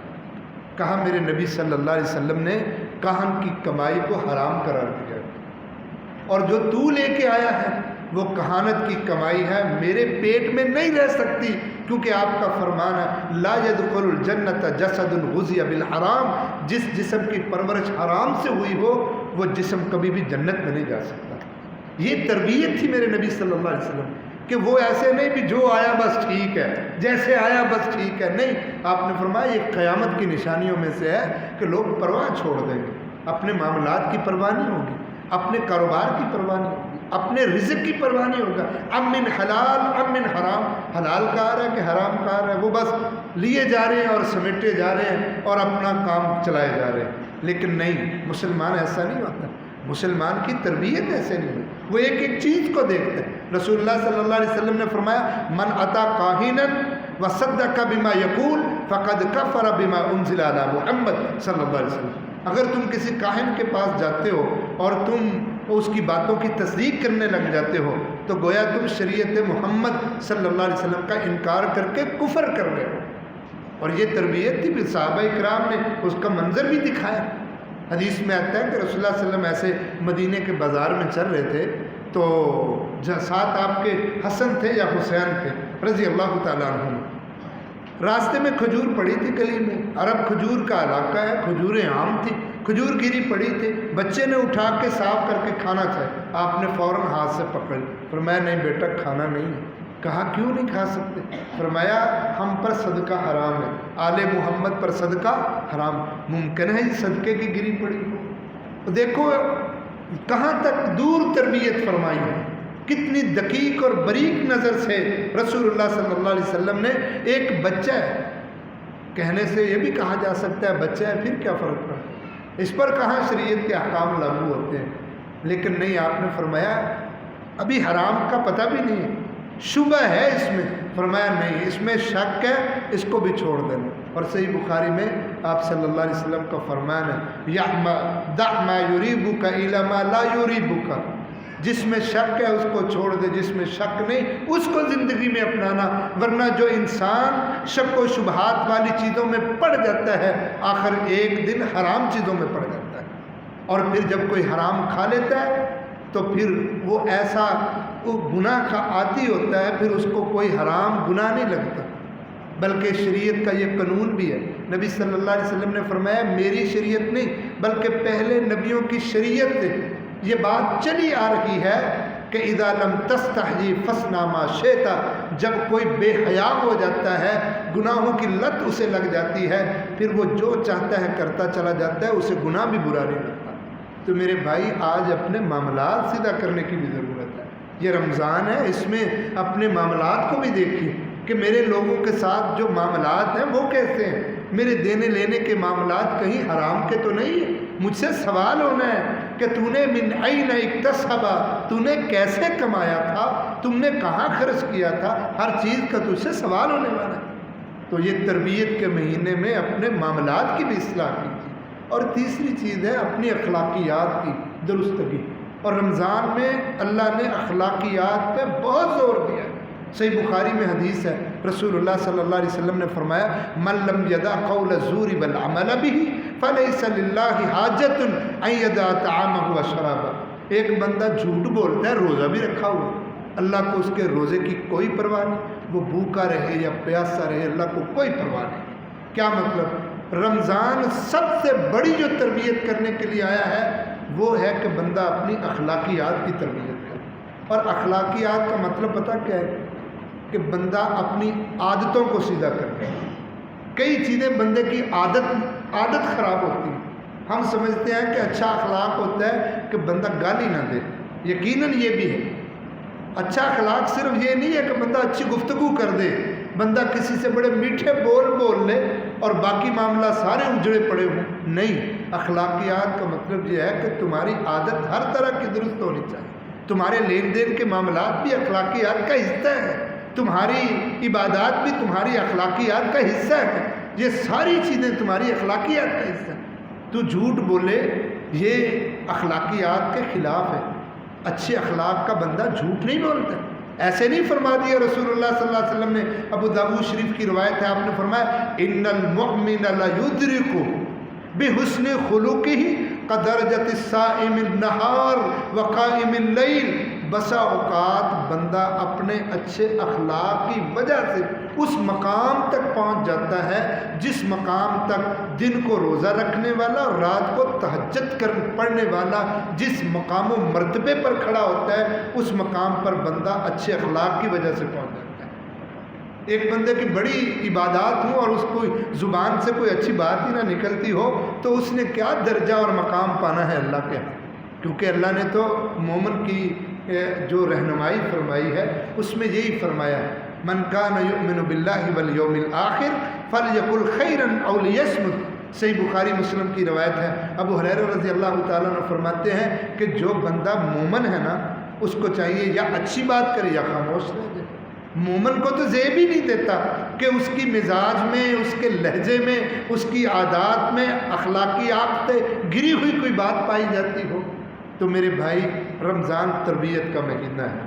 کہا میرے نبی صلی اللہ علیہ وسلم نے کہن کی کمائی کو حرام قرار دیا، اور جو تو لے کے آیا ہے وہ کہانت کی کمائی ہے، میرے پیٹ میں نہیں رہ سکتی، کیونکہ آپ کا فرمان ہے لا يدخل الجنت جسد غذی بالحرام، جس جسم کی پرورش حرام سے ہوئی ہو وہ جسم کبھی بھی جنت میں نہیں جا سکتا۔ یہ تربیت تھی میرے نبی صلی اللہ علیہ وسلم کہ وہ ایسے نہیں بھی جو آیا بس ٹھیک ہے، جیسے آیا بس ٹھیک ہے، نہیں، آپ نے فرمایا یہ قیامت کی نشانیوں میں سے ہے کہ لوگ پرواہ چھوڑ دیں گے، اپنے معاملات کی پرواہ نہیں ہوگی، اپنے کاروبار کی پرواہ نہیں ہوگی، اپنے رزق کی پرواہ نہیں ہوگا، ام من حلال ام من حرام، حلال کا آ رہا ہے کہ حرام کا آ رہا ہے، وہ بس لیے جا رہے ہیں اور سمیٹے جا رہے ہیں اور اپنا کام چلائے جا رہے ہیں۔ لیکن نہیں، مسلمان ایسا نہیں ہوتا، مسلمان کی تربیت ایسے نہیں ہوئی، وہ ایک ایک چیز کو دیکھتے ہیں۔ رسول اللہ صلی اللہ علیہ وسلم نے فرمایا من اتی کاہنا وصدق بما یقول فقد کفر بما انزل علی محمد صلی اللہ علیہ وسلم۔ اگر تم کسی کاہن کے پاس جاتے ہو اور تم اس کی باتوں کی تصدیق کرنے لگ جاتے ہو تو گویا تم شریعت محمد صلی اللہ علیہ وسلم کا انکار کر کے کفر کر رہے ہو۔ اور یہ تربیت تھی، پھر صحابہ کرام نے اس کا منظر بھی دکھایا۔ حدیث میں آتا ہے کہ رسول اللہ صلی اللہ علیہ وسلم ایسے مدینے کے بازار میں چل رہے تھے تو ساتھ آپ کے حسن تھے یا حسین تھے رضی اللہ تعالیٰ عنہ، راستے میں کھجور پڑی تھی گلی میں، عرب کھجور کا علاقہ ہے، کھجوریں عام تھی، کھجور گری پڑی تھی، بچے نے اٹھا کے صاف کر کے کھانا چاہے، آپ نے فوراً ہاتھ سے پکڑ لی، فرمایا نہیں بیٹا کھانا نہیں ہے۔ کہا کیوں نہیں کھا سکتے؟ فرمایا ہم پر صدقہ حرام ہے، آل محمد پر صدقہ حرام۔ ممکن ہے یہ صدقے کی گری پڑی ہو؟ دیکھو کہاں تک دور تربیت فرمائی ہے، کتنی دقیق اور باریک نظر سے رسول اللہ صلی اللہ علیہ وسلم نے ایک بچہ ہے، کہنے سے یہ بھی کہا جا سکتا ہے بچہ ہے، پھر کیا فرق پڑتا ہے، اس پر کہاں شریعت کے احکام لاگو ہوتے ہیں، لیکن نہیں، آپ نے فرمایا ابھی حرام کا پتہ بھی نہیں ہے، شبہ ہے اس میں، فرمایا نہیں، اس میں شک ہے، اس کو بھی چھوڑ دینا۔ اور صحیح بخاری میں آپ صلی اللہ علیہ وسلم کا فرمان ہے دع ما یریبک الی ما لا یریبک، جس میں شک ہے اس کو چھوڑ دے، جس میں شک نہیں اس کو زندگی میں اپنانا، ورنہ جو انسان شک و شبہات والی چیزوں میں پڑ جاتا ہے آخر ایک دن حرام چیزوں میں پڑ جاتا ہے، اور پھر جب کوئی حرام کھا لیتا ہے تو پھر وہ ایسا وہ گناہ کا عادی ہوتا ہے، پھر اس کو کوئی حرام گناہ نہیں لگتا، بلکہ شریعت کا یہ قانون بھی ہے۔ نبی صلی اللہ علیہ وسلم نے فرمایا میری شریعت نہیں بلکہ پہلے نبیوں کی شریعت سے یہ بات چلی آ رہی ہے کہ اذا لم تستحی فاصنع ما شئت، جب کوئی بے حیا ہو جاتا ہے، گناہوں کی لت اسے لگ جاتی ہے، پھر وہ جو چاہتا ہے کرتا چلا جاتا ہے، اسے گناہ بھی برا نہیں لگتا۔ تو میرے بھائی آج اپنے معاملات سیدھا کرنے کی بھی ضرورت ہے، یہ رمضان ہے، اس میں اپنے معاملات کو بھی دیکھیے کہ میرے لوگوں کے ساتھ جو معاملات ہیں وہ کیسے ہیں، میرے دینے لینے کے معاملات کہیں حرام کے تو نہیں ہیں۔ مجھ سے سوال ہونا ہے کہ تو نے من این اکتسب، تو نے کیسے کمایا تھا، تم نے کہاں خرچ کیا تھا، ہر چیز کا تجھ سے سوال ہونے والا ہے۔ تو یہ تربیت کے مہینے میں اپنے معاملات کی بھی اصلاح کیجیے۔ اور تیسری چیز ہے اپنی اخلاقیات کی درستگی، اور رمضان میں اللہ نے اخلاقیات پہ بہت زور دیا ہے۔ صحیح بخاری میں حدیث ہے، رسول اللہ صلی اللہ علیہ وسلم نے فرمایا من لم یدع قول الزور والعمل به فلیس للہ حاجۃ ان یدع طعامہ وشرابہ۔ ایک بندہ جھوٹ بولتا ہے، روزہ بھی رکھا ہوا ہے، اللہ کو اس کے روزے کی کوئی پرواہ نہیں، وہ بھوکا رہے یا پیاسا رہے، اللہ کو کوئی پرواہ نہیں۔ کیا مطلب؟ رمضان سب سے بڑی جو تربیت کرنے کے لیے آیا ہے وہ ہے کہ بندہ اپنی اخلاقیات کی تربیت کرے۔ اور اخلاقیات کا مطلب پتہ کیا ہے؟ کہ بندہ اپنی عادتوں کو سیدھا کرے۔ کئی چیزیں بندے کی عادت خراب ہوتی ہیں، ہم سمجھتے ہیں کہ اچھا اخلاق ہوتا ہے کہ بندہ گالی نہ دے، یقیناً یہ بھی ہے۔ اچھا اخلاق صرف یہ نہیں ہے کہ بندہ اچھی گفتگو کر دے، بندہ کسی سے بڑے میٹھے بول لے اور باقی معاملہ سارے اجڑے پڑے ہوں، نہیں۔ اخلاقیات کا مطلب یہ ہے کہ تمہاری عادت ہر طرح کی درست ہونی چاہیے، تمہارے لین دین کے معاملات بھی اخلاقیات کا حصہ ہے، تمہاری عبادات بھی تمہاری اخلاقیات کا حصہ ہے، یہ ساری چیزیں تمہاری اخلاقیات کا حصہ ہیں۔ تو جھوٹ بولے یہ اخلاقیات کے خلاف ہے، اچھے اخلاق کا بندہ جھوٹ نہیں بولتا۔ ایسے نہیں فرما دیا رسول اللہ صلی اللہ علیہ وسلم نے، ابو داؤد شریف کی روایت ہے، آپ نے فرمایا ان المؤمن لیدرک بحسن خلقہ قدرجۃ الصائم النہار وقائم اللیل، بسا اوقات بندہ اپنے اچھے اخلاق کی وجہ سے اس مقام تک پہنچ جاتا ہے جس مقام تک دن کو روزہ رکھنے والا اور رات کو تہجد پڑھنے والا جس مقام و مرتبے پر کھڑا ہوتا ہے اس مقام پر بندہ اچھے اخلاق کی وجہ سے پہنچ جاتا ہے۔ ایک بندے کی بڑی عبادات ہوں اور اس کو زبان سے کوئی اچھی بات ہی نہ نکلتی ہو تو اس نے کیا درجہ اور مقام پانا ہے اللہ کے ہاں، کیونکہ اللہ نے تو مومن کی جو رہنمائی فرمائی ہے اس میں یہی فرمایا ہے، من کان یؤمن باللہ والیوم الآخر فلیقل خیرا او لیصمت۔ صحیح بخاری مسلم کی روایت ہے، ابو ہریرہ رضی اللہ تعالیٰ عنہ فرماتے ہیں کہ جو بندہ مومن ہے نا اس کو چاہیے یا اچھی بات کرے یا خاموش رہ جائے۔ مومن کو تو زیب ہی نہیں دیتا کہ اس کی مزاج میں، اس کے لہجے میں، اس کی عادات میں اخلاقیات سے گری ہوئی کوئی بات پائی جاتی ہو۔ تو میرے بھائی رمضان تربیت کا مہینہ ہے،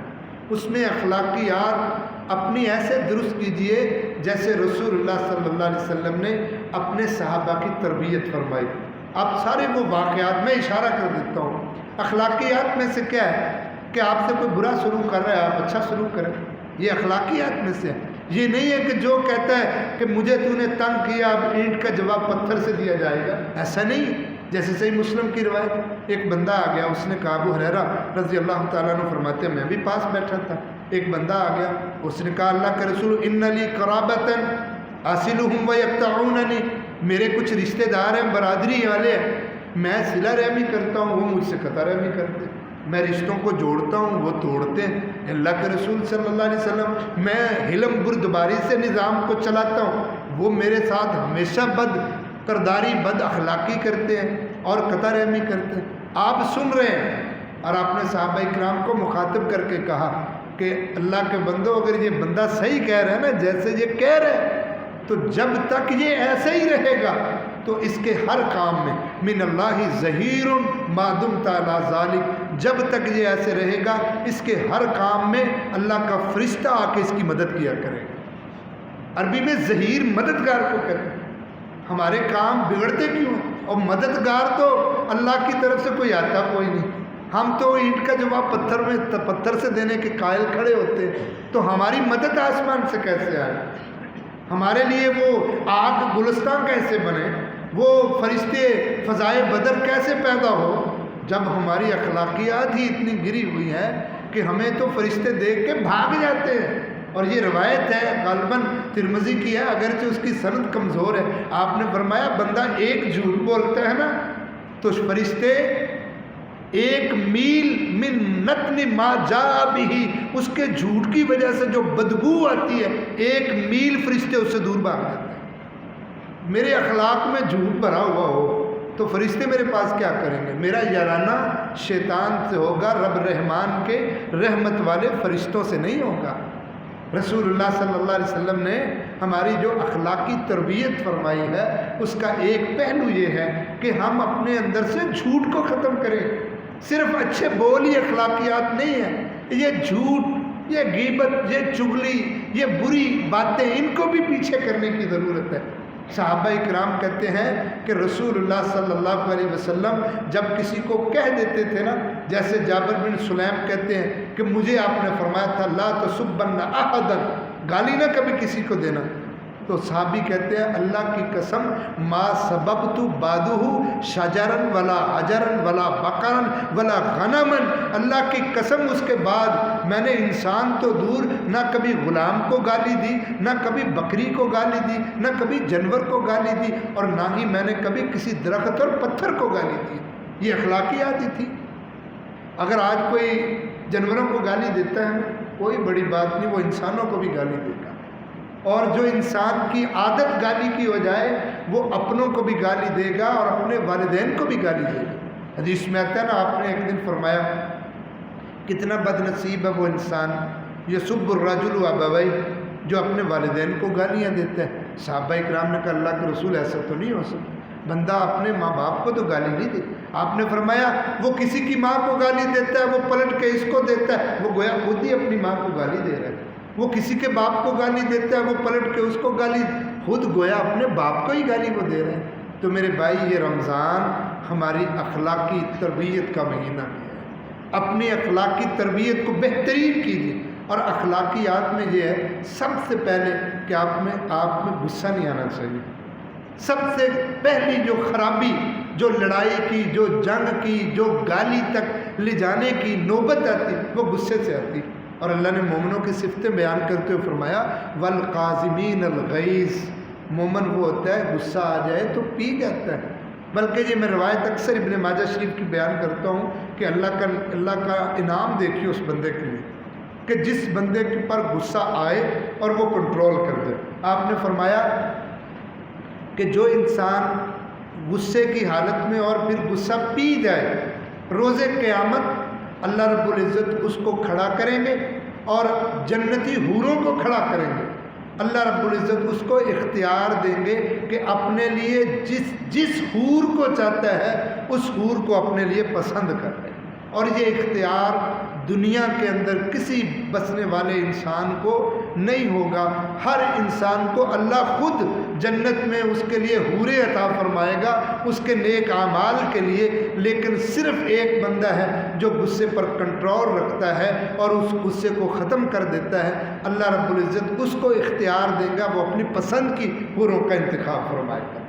اس میں اخلاقیات اپنی ایسے درست کیجئے جیسے رسول اللہ صلی اللہ علیہ وسلم نے اپنے صحابہ کی تربیت فرمائی۔ اب سارے وہ واقعات میں اشارہ کر دیتا ہوں۔ اخلاقیات میں سے کیا ہے کہ آپ سے کوئی برا سلوک کر رہا ہے آپ اچھا سلوک کریں، یہ اخلاقیات میں سے ہے۔ یہ نہیں ہے کہ جو کہتا ہے کہ مجھے تو نے تنگ کیا اب اینٹ کا جواب پتھر سے دیا جائے گا، ایسا نہیں ہے۔ جیسے صحیح مسلم کی روایت، ایک بندہ آ گیا، اس نے کہا، ابو ہریرہ رضی اللہ تعالیٰ عنہ فرماتے ہیں میں بھی پاس بیٹھا تھا، ایک بندہ آ گیا، اس نے کہا اللہ کے رسول ان لی قرابۃ اصلهم ویقطعوننی، میرے کچھ رشتہ دار ہیں برادری والے ہیں، میں صلہ رحمی کرتا ہوں وہ مجھ سے قطع رحمی کرتے ہیں، میں رشتوں کو جوڑتا ہوں وہ توڑتے ہیں۔ اللہ کے رسول صلی اللہ علیہ وسلم میں حلم بردباری سے نظام کو چلاتا ہوں، وہ میرے ساتھ ہمیشہ بد کرداری بد اخلاقی کرتے ہیں اور قطع رحمی کرتے ہیں۔ آپ سن رہے ہیں اور آپ نے صحابہ اکرام کو مخاطب کر کے کہا کہ اللہ کے بندو اگر یہ بندہ صحیح کہہ رہا ہے نا جیسے یہ کہہ رہے ہیں تو جب تک یہ ایسے ہی رہے گا تو اس کے ہر کام میں من اللہ ظہیر ما دمت علی ذالک، جب تک یہ ایسے رہے گا اس کے ہر کام میں اللہ کا فرشتہ آ کے اس کی مدد کیا کرے گا۔ عربی میں ظہیر مددگار کو کہتے ہیں۔ ہمارے کام بگڑتے کیوں ہیں؟ اور مددگار تو اللہ کی طرف سے کوئی آتا کوئی نہیں، ہم تو اینٹ کا جواب پتھر سے دینے کے قائل کھڑے ہوتے ہیں، تو ہماری مدد آسمان سے کیسے آئے؟ ہمارے لیے وہ آگ گلستان کیسے بنے؟ وہ فرشتے فضائے بدر کیسے پیدا ہو جب ہماری اخلاقیات ہی اتنی گری ہوئی ہیں کہ ہمیں تو فرشتے دیکھ کے بھاگ جاتے ہیں۔ اور یہ روایت ہے غالباً ترمذی کی ہے اگرچہ اس کی سند کمزور ہے، آپ نے فرمایا بندہ ایک جھوٹ بولتا ہے نا تو فرشتے 1 میل من نتن ما جاء به، اس کے جھوٹ کی وجہ سے جو بدبو آتی ہے 1 میل فرشتے اس سے دور بھاگ جاتے ہیں۔ میرے اخلاق میں جھوٹ بھرا ہوا ہو تو فرشتے میرے پاس کیا کریں گے؟ میرا یارانہ شیطان سے ہوگا، رب رحمان کے رحمت والے فرشتوں سے نہیں ہوگا۔ رسول اللہ صلی اللہ علیہ وسلم نے ہماری جو اخلاقی تربیت فرمائی ہے اس کا ایک پہلو یہ ہے کہ ہم اپنے اندر سے جھوٹ کو ختم کریں۔ صرف اچھے بول ہی اخلاقیات نہیں ہیں، یہ جھوٹ، یہ غیبت، یہ چغلی، یہ بری باتیں ان کو بھی پیچھے کرنے کی ضرورت ہے۔ صحابہ اکرام کہتے ہیں کہ رسول اللہ صلی اللہ علیہ وسلم جب کسی کو کہہ دیتے تھے نا، جیسے جابر بن سلیم کہتے ہیں کہ مجھے آپ نے فرمایا تھا لا تسبن احدا، گالی نہ کبھی کسی کو دینا، تو صحابی کہتے ہیں اللہ کی قسم ما سببت بعدہ شجرا ولا حجرا ولا بقرا ولا غنما، اللہ کی قسم اس کے بعد میں نے انسان تو دور نہ کبھی غلام کو گالی دی، نہ کبھی بکری کو گالی دی، نہ کبھی جانور کو گالی دی، اور نہ ہی میں نے کبھی کسی درخت اور پتھر کو گالی دی۔ یہ اخلاقیات ہی تھی۔ اگر آج کوئی جانوروں کو گالی دیتا ہے کوئی بڑی بات نہیں، وہ انسانوں کو بھی گالی دے گا، اور جو انسان کی عادت گالی کی ہو جائے وہ اپنوں کو بھی گالی دے گا اور اپنے والدین کو بھی گالی دے گا۔ حدیث میں آتا ہے نا، آپ نے ایک دن فرمایا کتنا بد نصیب ہے وہ انسان یسب الرجل ابویہ، جو اپنے والدین کو گالیاں دیتا ہے۔ صحابہ اکرام نے کہا اللہ کے رسول ایسا تو نہیں ہو سکتا، بندہ اپنے ماں باپ کو تو گالی نہیں دیتا۔ آپ نے فرمایا وہ کسی کی ماں کو گالی دیتا ہے وہ پلٹ کے اس کو دیتا ہے، وہ گویا خود ہی اپنی ماں کو گالی دے رہا ہے۔ وہ کسی کے باپ کو گالی دیتا ہے وہ پلٹ کے اس کو گالی، خود گویا اپنے باپ کو ہی گالی وہ دے رہے ہیں۔ تو میرے بھائی یہ رمضان ہماری اخلاقی تربیت کا مہینہ بھی ہے۔ اپنی اخلاقی تربیت کو بہترین کیجیے۔ اور اخلاقیات میں یہ ہے سب سے پہلے کہ آپ میں غصہ نہیں آنا چاہیے۔ سب سے پہلی جو خرابی، جو لڑائی کی، جو جنگ کی، جو گالی تک لے جانے کی نوبت آتی، وہ غصے سے آتی۔ اور اللہ نے مومنوں کی صفتیں بیان کرتے ہوئے فرمایا والقاظمین الغیظ، مومن وہ ہوتا ہے غصہ آ جائے تو پی جاتا ہے۔ بلکہ یہ میں روایت اکثر ابن ماجہ شریف کی بیان کرتا ہوں کہ اللہ کا انعام دیکھیے اس بندے کے لیے کہ جس بندے کے پر غصہ آئے اور وہ کنٹرول کر دے۔ آپ نے فرمایا کہ جو انسان غصے کی حالت میں اور پھر غصہ پی جائے، روز قیامت اللہ رب العزت اس کو کھڑا کریں گے اور جنتی حوروں کو کھڑا کریں گے۔ اللہ رب العزت اس کو اختیار دیں گے کہ اپنے لیے جس حور کو چاہتا ہے اس حور کو اپنے لیے پسند کر لے۔ اور یہ اختیار دنیا کے اندر کسی بسنے والے انسان کو نہیں ہوگا۔ ہر انسان کو اللہ خود جنت میں اس کے لیے حوریں عطا فرمائے گا اس کے نیک اعمال کے لیے، لیکن صرف ایک بندہ ہے جو غصے پر کنٹرول رکھتا ہے اور اس غصے کو ختم کر دیتا ہے، اللہ رب العزت اس کو اختیار دے گا، وہ اپنی پسند کی حوروں کا انتخاب فرمائے گا۔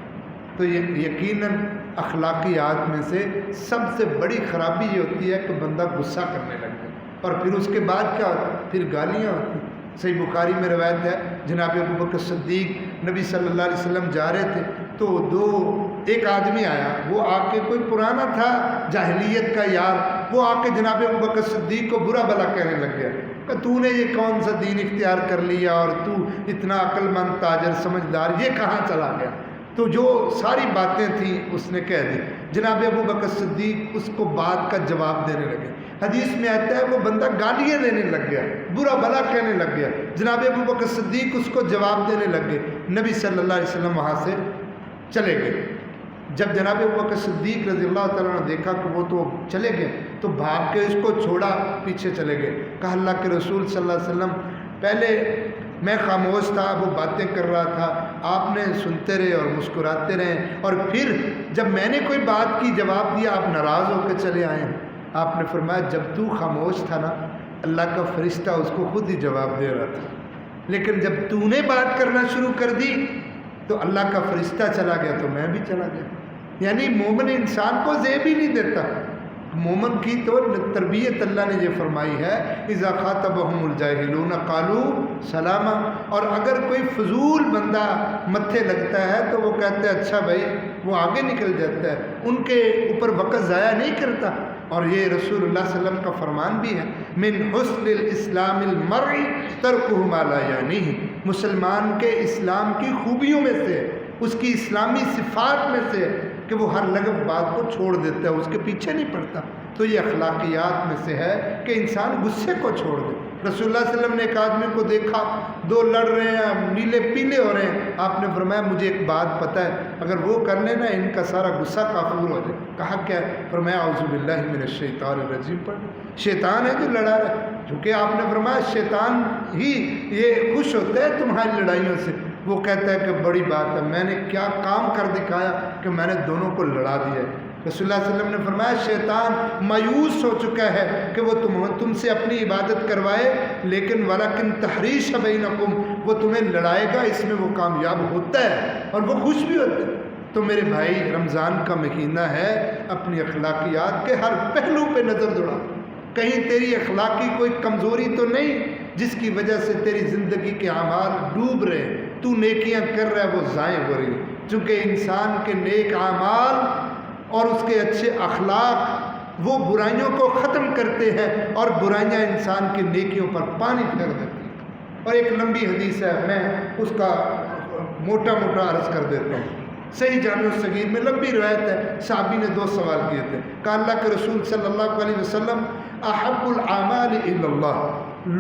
تو یہ یقیناً اخلاقیات میں سے سب سے بڑی خرابی یہ ہوتی ہے کہ بندہ غصہ کرنے لگ جائے اور پھر اس کے بعد کیا ہوتا ہے؟ پھر گالیاں ہوتی ہیں۔ صحیح بخاری میں روایت ہے جناب ابوبکر صدیق نبی صلی اللہ علیہ وسلم جا رہے تھے تو ایک آدمی آیا، وہ آ کے کوئی پرانا تھا جاہلیت کا یار، وہ آ کے جناب ابوبکر صدیق کو برا بھلا کہنے لگ گیا کہ تو نے یہ کون سا دین اختیار کر لیا اور تو اتنا عقل مند تاجر سمجھدار، یہ کہاں چلا گیا؟ تو جو ساری باتیں تھیں اس نے کہہ دی۔ جناب ابوبکر صدیق اس کو بات کا جواب دینے لگے۔ حدیث میں آتا ہے وہ بندہ گالیاں دینے لگ گیا، برا بھلا کہنے لگ گیا۔ جناب ابوبکر صدیق اس کو جواب دینے لگ گئے۔ نبی صلی اللہ علیہ وسلم وہاں سے چلے گئے۔ جب جناب ابوبکر صدیق رضی اللہ تعالیٰ نے دیکھا کہ وہ تو چلے گئے تو بھاگ کے اس کو چھوڑا، پیچھے چلے گئے۔ کہا اللہ کے رسول صلی اللہ علیہ وسلم پہلے میں خاموش تھا، وہ باتیں کر رہا تھا، آپ نے سنتے رہے اور مسکراتے رہے، اور پھر جب میں نے کوئی بات کی جواب دیا آپ ناراض ہو کے چلے آئے ہیں۔ آپ نے فرمایا جب تو خاموش تھا نا اللہ کا فرشتہ اس کو خود ہی جواب دے رہا تھا، لیکن جب تو نے بات کرنا شروع کر دی تو اللہ کا فرشتہ چلا گیا تو میں بھی چلا گیا۔ یعنی مومن انسان کو زیب ہی نہیں دیتا۔ مومن کی تو تربیت اللہ نے یہ فرمائی ہے اذا خاطبہم الجاہلون قالوا سلاما، اور اگر کوئی فضول بندہ متھے لگتا ہے تو وہ کہتے ہیں اچھا بھائی، وہ آگے نکل جاتا ہے، ان کے اوپر وقت ضائع نہیں کرتا۔ اور یہ رسول اللہ صلی اللہ علیہ وسلم کا فرمان بھی ہے من حسن الاسلام المرء ترکہ ما لا یعنیہ، مسلمان کے اسلام کی خوبیوں میں سے، اس کی اسلامی صفات میں سے کہ وہ ہر لغو بات کو چھوڑ دیتا ہے، اس کے پیچھے نہیں پڑتا۔ تو یہ اخلاقیات میں سے ہے کہ انسان غصے کو چھوڑ دے۔ رسول اللہ صلی اللہ علیہ وسلم نے ایک آدمی کو دیکھا، دو لڑ رہے ہیں، نیلے پیلے ہو رہے ہیں، آپ نے فرمایا مجھے ایک بات پتہ ہے، اگر وہ کر لیں نا ان کا سارا غصہ کافور ہو جائے۔ کہا کیا ہے؟ فرمایا اعوذ باللہ من الشیطان الرجیم پڑھ، شیطان ہے جو لڑا رہا ہے، چونکہ آپ نے فرمایا شیطان ہی یہ خوش ہوتا ہے تمہاری لڑائیوں سے۔ وہ کہتا ہے کہ بڑی بات ہے، میں نے کیا کام کر دکھایا کہ میں نے دونوں کو لڑا دیا ہے۔ رسول اللہ صلی اللہ علیہ وسلم نے فرمایا شیطان مایوس ہو چکا ہے کہ وہ تم سے اپنی عبادت کروائے، لیکن ولیکن تحریش بینکم، وہ تمہیں لڑائے گا، اس میں وہ کامیاب ہوتا ہے اور وہ خوش بھی ہوتا ہے۔ تو میرے بھائی رمضان کا مہینہ ہے، اپنی اخلاقیات کے ہر پہلو پہ نظر دوڑا، کہیں تیری اخلاقی کوئی کمزوری تو نہیں جس کی وجہ سے تیری زندگی کے اعمال ڈوب رہے، تو نیکیاں کر رہا ہے وہ ضائع ہو رہی، چونکہ انسان کے نیک اعمال اور اس کے اچھے اخلاق وہ برائیوں کو ختم کرتے ہیں اور برائیاں انسان کی نیکیوں پر پانی پھیر دیتی ہیں۔ اور ایک لمبی حدیث ہے، میں اس کا موٹا عرض کر دیتا ہوں۔ صحیح جامع الصغیر میں لمبی روایت ہے، صحابی نے 2 سوال کیے تھے، کہا اللہ کے رسول صلی اللہ علیہ وسلم احب الاعمال الی اللہ،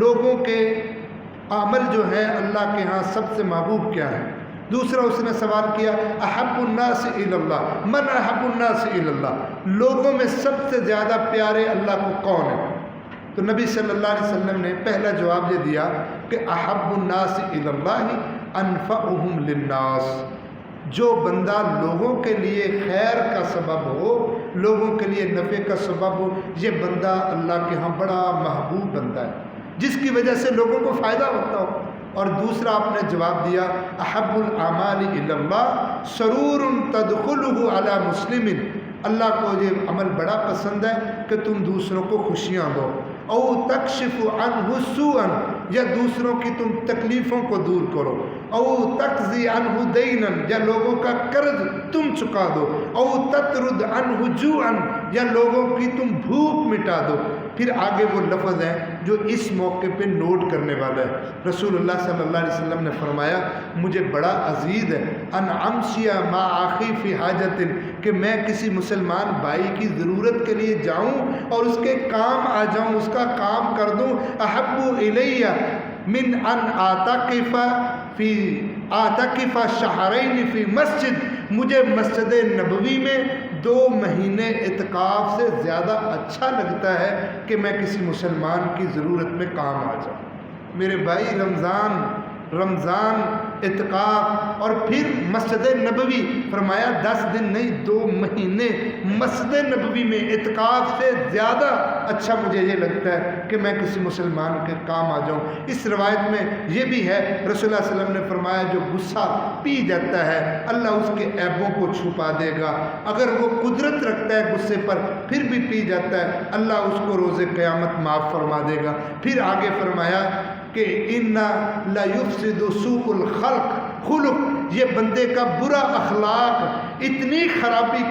لوگوں کے عمل جو ہے اللہ کے ہاں سب سے محبوب کیا ہے؟ دوسرا اس نے سوال کیا احب الناس الی اللہ، من احب الناس الی اللہ، لوگوں میں سب سے زیادہ پیارے اللہ کو کون ہے؟ تو نبی صلی اللہ علیہ وسلم نے پہلا جواب یہ دیا کہ احب الناس الی اللہ انفعہم للناس، جو بندہ لوگوں کے لیے خیر کا سبب ہو، لوگوں کے لیے نفع کا سبب ہو، یہ بندہ اللہ کے ہاں بڑا محبوب بندہ ہے، جس کی وجہ سے لوگوں کو فائدہ ہوتا ہو۔ اور دوسرا آپ نے جواب دیا احب الاعمال الی اللہ سرور تدخلہ علی مسلم، اللہ کو یہ عمل بڑا پسند ہے کہ تم دوسروں کو خوشیاں دو، او تکشف عنہ سوءا، یا دوسروں کی تم تکلیفوں کو دور کرو، او تقضی عنہ دینا، یا لوگوں کا قرض تم چکا دو، او تطرد عنہ جوعا، یا لوگوں کی تم بھوک مٹا دو۔ پھر آگے وہ لفظ ہے جو اس موقع پہ نوٹ کرنے والا ہے۔ رسول اللہ صلی اللہ علیہ وسلم نے فرمایا مجھے بڑا عزیز ہے ان امشی ما آخی فی حاجت، کہ میں کسی مسلمان بھائی کی ضرورت کے لیے جاؤں اور اس کے کام آ جاؤں، اس کا کام کر دوں، احب الیہ من ان اعتکف شہرین فی مسجد، مجھے مسجد نبوی میں 2 مہینے اعتکاف سے زیادہ اچھا لگتا ہے کہ میں کسی مسلمان کی ضرورت میں کام آ جاؤں۔ میرے بھائی رمضان اعتکاف اور پھر مسجد نبوی، فرمایا 10 دن نہیں 2 مہینے مسجد نبوی میں اعتکاف سے زیادہ اچھا مجھے یہ لگتا ہے کہ میں کسی مسلمان کے کام آ جاؤں۔ اس روایت میں یہ بھی ہے رسول اللہ صلی اللہ علیہ وسلم نے فرمایا جو غصہ پی جاتا ہے اللہ اس کے عیبوں کو چھپا دے گا، اگر وہ قدرت رکھتا ہے غصے پر پھر بھی پی جاتا ہے اللہ اس کو روز قیامت معاف فرما دے گا۔ پھر آگے فرمایا کہ ان لا یفسد سوء الخلق خلق، یہ بندے کا برا اخلاق اتنی خرابی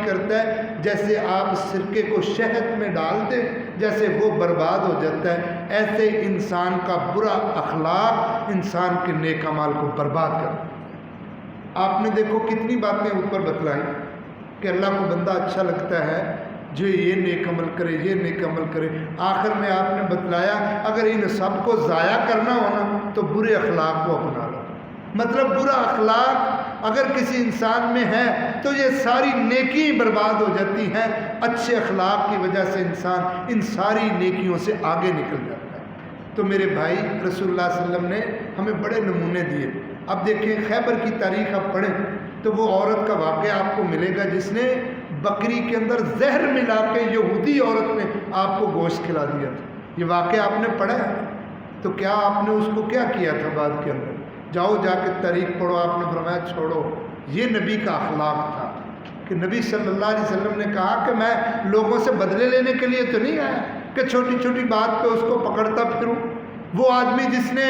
کرتا ہے جیسے آپ سرکے کو شہد میں ڈال دیں جیسے وہ برباد ہو جاتا ہے، ایسے انسان کا برا اخلاق انسان کے نیک اعمال کو برباد کرتا ہے۔ آپ نے دیکھو کتنی باتیں اوپر بتلائیں کہ اللہ کو بندہ اچھا لگتا ہے جو یہ نیک عمل کرے، یہ نیک عمل کرے، آخر میں آپ نے بتلایا اگر ان سب کو ضائع کرنا ہونا تو برے اخلاق کو اپنا لو۔ مطلب برا اخلاق اگر کسی انسان میں ہے تو یہ ساری نیکی برباد ہو جاتی ہیں، اچھے اخلاق کی وجہ سے انسان ان ساری نیکیوں سے آگے نکل جاتا ہے۔ تو میرے بھائی رسول اللہ صلی اللہ علیہ وسلم نے ہمیں بڑے نمونے دیے۔ اب دیکھیں خیبر کی تاریخ آپ پڑھیں تو وہ عورت کا واقعہ آپ کو ملے گا جس نے بکری کے اندر زہر ملا کے یہودی عورت نے آپ کو گوشت کھلا دیا تھا۔ یہ واقعہ آپ نے پڑھا ہے تو کیا آپ نے اس کو کیا کیا تھا بعد کے اندر؟ جاؤ جا کے تاریخ پڑھو، آپ نے فرمایا چھوڑو، یہ نبی کا اخلاق تھا کہ نبی صلی اللہ علیہ وسلم نے کہا کہ میں لوگوں سے بدلے لینے کے لیے تو نہیں آیا کہ چھوٹی چھوٹی بات پہ اس کو پکڑتا پھروں۔ وہ آدمی جس نے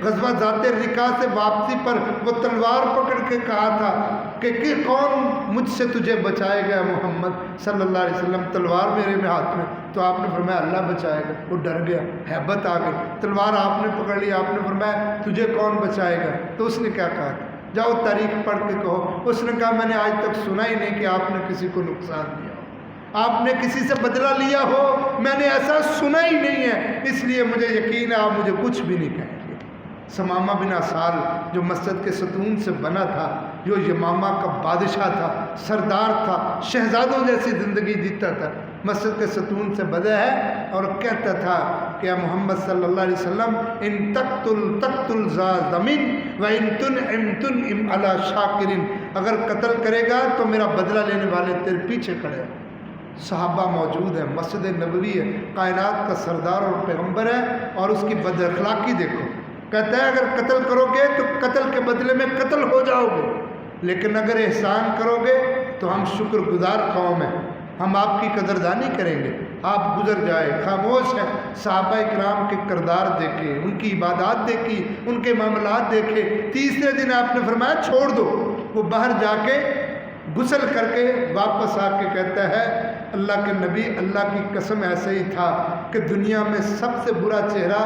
غزوہ ذات رقاع سے واپسی پر وہ تلوار پکڑ کے کہا تھا کہ کون مجھ سے تجھے بچائے گا محمد صلی اللہ علیہ وسلم، تلوار میرے میں ہاتھ میں، تو آپ نے فرمایا اللہ بچائے گا۔ وہ ڈر گیا، ہیبت آ گئی، تلوار آپ نے پکڑ لی، آپ نے فرمایا تجھے کون بچائے گا؟ تو اس نے کیا کہا؟ جاؤ تاریخ پڑھ کے کہو۔ اس نے کہا میں نے آج تک سنا ہی نہیں کہ آپ نے کسی کو نقصان دیا، آپ نے کسی سے بدلہ لیا ہو، میں نے ایسا سنا ہی نہیں ہے، اس لیے مجھے یقین ہے آپ مجھے کچھ بھی نہیں کہیں گے۔ ثمامہ بن اسال جو مسجد کے ستون سے بنا تھا، جو یمامہ کا بادشاہ تھا، سردار تھا، شہزادوں جیسی زندگی جیتا تھا، مسجد کے ستون سے بدے ہے اور کہتا تھا کہ محمد صلی اللہ علیہ وسلم ان تقتل ذا زمین و ان تنعم علی شاکر، اگر قتل کرے گا تو میرا بدلہ لینے والے تیرے پیچھے کھڑے ہیں۔ صحابہ موجود ہیں، مسجد نبوی ہے، کائنات کا سردار اور پیغمبر ہے، اور اس کی بد اخلاقی دیکھو، کہتا ہے اگر قتل کرو گے تو قتل کے بدلے میں قتل ہو جاؤ گے، لیکن اگر احسان کرو گے تو ہم شکر گزار قوم ہیں، ہم آپ کی قدردانی کریں گے۔ آپ گزر جائے، خاموش ہیں۔ صحابہ اکرام کے کردار دیکھے، ان کی عبادات دیکھی، ان کے معاملات دیکھے۔ تیسرے دن آپ نے فرمایا چھوڑ دو۔ وہ باہر جا کے غسل کر کے واپس آ کے کہتا ہے اللہ کے نبی، اللہ کی قسم ایسے ہی تھا کہ دنیا میں سب سے برا چہرہ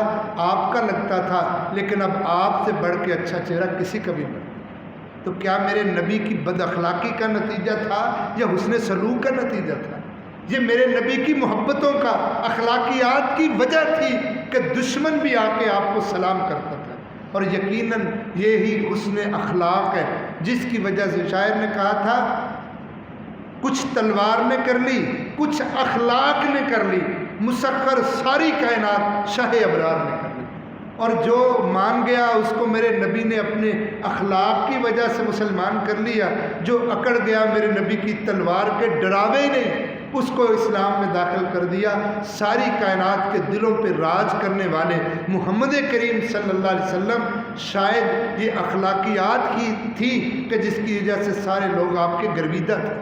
آپ کا لگتا تھا، لیکن اب آپ سے بڑھ کے اچھا چہرہ کسی کا بھی نہیں۔ تو کیا میرے نبی کی بد اخلاقی کا نتیجہ تھا یا حسن سلوک کا نتیجہ تھا؟ یہ میرے نبی کی محبتوں کا، اخلاقیات کی وجہ تھی کہ دشمن بھی آ کے آپ کو سلام کرتا تھا۔ اور یقیناً یہی حسن اخلاق ہے جس کی وجہ سے شاعر نے کہا تھا کچھ تلوار نے کر لی، کچھ اخلاق نے کر لی، مسخر ساری کائنات شاہ ابرار نے کر لی۔ اور جو مان گیا اس کو میرے نبی نے اپنے اخلاق کی وجہ سے مسلمان کر لیا، جو اکڑ گیا میرے نبی کی تلوار کے ڈراوے نے اس کو اسلام میں داخل کر دیا۔ ساری کائنات کے دلوں پہ راج کرنے والے محمد کریم صلی اللہ علیہ وسلم شاید یہ اخلاقیات ہی تھی کہ جس کی وجہ سے سارے لوگ آپ کے گرویدہ تھے،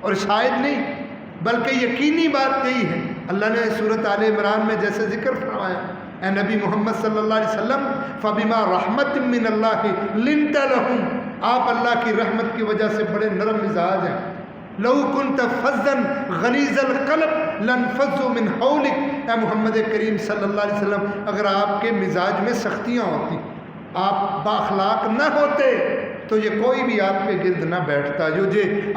اور شاید نہیں بلکہ یقینی بات یہی ہے۔ اللہ نے سورۃ آل عمران میں جیسے ذکر فرمایا، اے نبی محمد صلی اللہ علیہ وسلم فَبِمَا رَحْمَةٍ مِّنَ اللَّهِ لِنْتَ لَهُمْ، آپ اللہ کی رحمت کی وجہ سے بڑے نرم مزاج ہیں۔ لَوْ كُنْتَ فَظًّا غَلِيظَ الْقَلْبِ لَانفَضُّوا مِنْ حَوْلِكَ، اے محمد کریم صلی اللہ علیہ وسلم اگر آپ کے مزاج میں سختیاں ہوتی، آپ بااخلاق نہ ہوتے تو یہ کوئی بھی آپ کے گرد نہ بیٹھتا۔ جو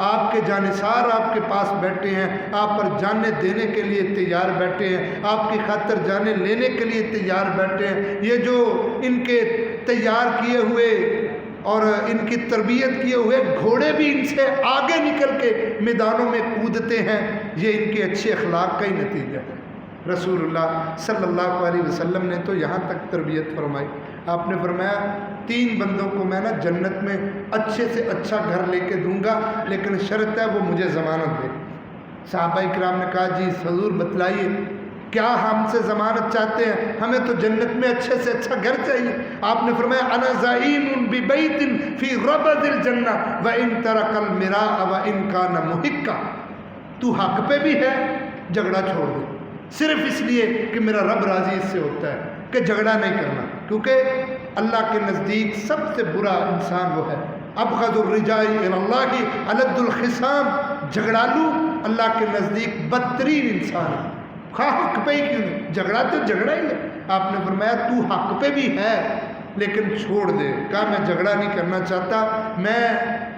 آپ کے جانثار آپ کے پاس بیٹھے ہیں، آپ پر جانیں دینے کے لیے تیار بیٹھے ہیں، آپ کی خاطر جانیں لینے کے لیے تیار بیٹھے ہیں، یہ جو ان کے تیار کیے ہوئے اور ان کی تربیت کیے ہوئے گھوڑے بھی ان سے آگے نکل کے میدانوں میں کودتے ہیں، یہ ان کے اچھے اخلاق کا ہی نتیجہ ہے۔ رسول اللہ صلی اللہ علیہ وسلم نے تو یہاں تک تربیت فرمائی، آپ نے فرمایا 3 بندوں کو میں جنت میں اچھے سے اچھا گھر لے کے دوں گا، لیکن شرط ہے وہ مجھے ضمانت دے۔ صحابہ کرام نے کہا جی حضور بتلائیے، کیا ہم سے ضمانت چاہتے ہیں؟ ہمیں تو جنت میں اچھے سے اچھا گھر چاہیے۔ آپ نے فرمایا انا زعیم ببیت فی ربد الجنہ وان ترک المراء وان کان محقا، تو حق پہ بھی ہے، جھگڑا چھوڑ دے، صرف اس لیے کہ میرا رب راضی اس سے ہوتا ہے کہ جھگڑا نہیں کرنا، کیونکہ اللہ کے نزدیک سب سے برا انسان وہ ہے۔ ابغض الرجال الی اللہ الد الخصام، جھگڑالو اللہ کے نزدیک بدترین انسان ہے، خواہ حق پہ ہی کیوں نہیں، جھگڑا تو جھگڑا ہی ہے۔ آپ نے فرمایا تو حق پہ بھی ہے لیکن چھوڑ دے۔ کہا میں جھگڑا نہیں کرنا چاہتا، میں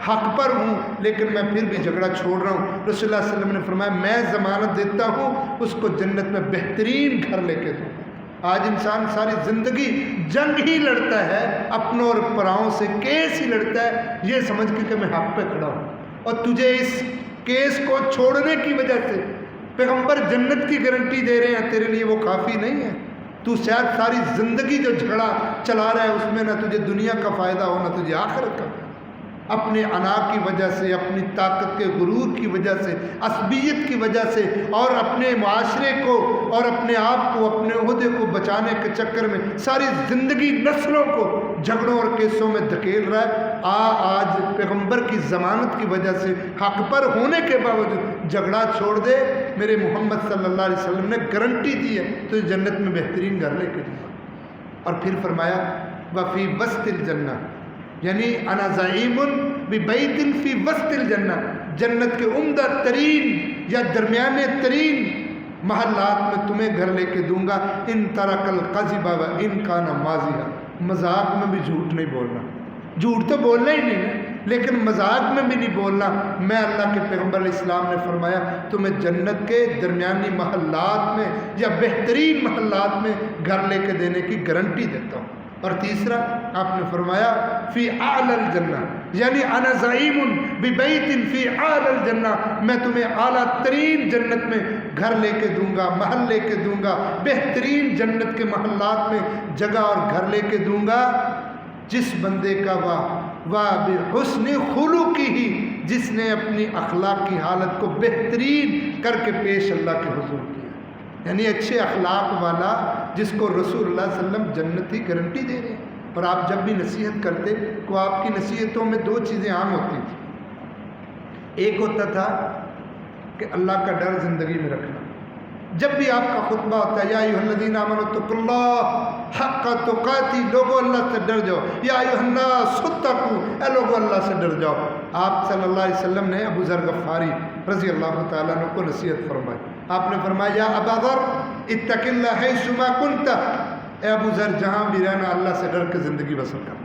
حق پر ہوں لیکن میں پھر بھی جھگڑا چھوڑ رہا ہوں۔ رسول اللہ صلی اللہ علیہ وسلم نے فرمایا میں ضمانت دیتا ہوں اس کو جنت میں بہترین گھر لے کے دوں۔ آج انسان ساری زندگی جنگ ہی لڑتا ہے، اپنوں اور پراؤں سے کیس ہی لڑتا ہے، یہ سمجھ کے کہ میں حق پہ کھڑا ہوں، اور تجھے اس کیس کو چھوڑنے کی وجہ سے پیغمبر جنت کی گارنٹی دے رہے ہیں، تیرے لیے وہ کافی نہیں ہے۔ تو شاید ساری زندگی جو جھگڑا چلا رہا ہے اس میں نہ تجھے دنیا کا فائدہ ہو نہ تجھے آخرت کا، اپنے انا کی وجہ سے، اپنی طاقت کے غرور کی وجہ سے، عصبیت کی وجہ سے، اور اپنے معاشرے کو اور اپنے آپ کو، اپنے عہدے کو بچانے کے چکر میں ساری زندگی نسلوں کو جھگڑوں اور کیسوں میں دھکیل رہا ہے۔ آج پیغمبر کی ضمانت کی وجہ سے حق پر ہونے کے باوجود جھگڑا چھوڑ دے، میرے محمد صلی اللہ علیہ وسلم نے گارنٹی دی ہے تو جنت میں بہترین گھر لے کے دوں گا۔ اور پھر فرمایا وفی وسط الجنہ، یعنی انا زعیم ببیت فی وسط الجنہ، جنت کے عمدہ ترین یا درمیانے ترین محلات میں تمہیں گھر لے کے دوں گا۔ ان ترک القذب و ان کان ماضیا، مذاق میں بھی جھوٹ نہیں بولنا، جھوٹ تو بولنا ہی نہیں ہے لیکن مذاق میں بھی نہیں بولنا۔ میں اللہ کے پیغمبر علیہ السلام نے فرمایا تمہیں جنت کے درمیانی محلات میں یا بہترین محلات میں گھر لے کے دینے کی گارنٹی دیتا ہوں۔ اور تیسرا آپ نے فرمایا فی اعلی الجنہ، یعنی انا زعیم ببیت فی اعلی الجنہ، میں تمہیں اعلیٰ ترین جنت میں گھر لے کے دوں گا، محل لے کے دوں گا، بہترین جنت کے محلات میں جگہ اور گھر لے کے دوں گا۔ جس بندے کا بحسن خلقہ ہی، جس نے اپنی اخلاق کی حالت کو بہترین کر کے پیش اللہ کے حضور کیا، یعنی اچھے اخلاق والا جس کو رسول اللہ صلی اللہ علیہ وسلم جنت کی گارنٹی دے رہے ہیں۔ اور آپ جب بھی نصیحت کرتے تو آپ کی نصیحتوں میں 2 چیزیں عام ہوتی تھیں، ایک ہوتا تھا کہ اللہ کا ڈر زندگی میں رکھنا، جب بھی آپ کا خطبہ ہوتا ہے یا ایھا الذین آمنوا اتقوا اللہ حق تقاتی، لوگوں اللہ سے ڈر جاؤ، یا ایھا الناس اتقوا، اے لوگوں اللہ سے ڈر جاؤ۔ آپ صلی اللہ علیہ وسلم نے ابو ذر غفاری رضی اللہ تعالیٰ عنہ کو نصیحت فرمائی، آپ نے فرمایا یا ابا ذر اتق اللہ حیثما کنت، اے ابو ذر جہاں بھی رہنا اللہ سے ڈر کے زندگی بسر کرنا۔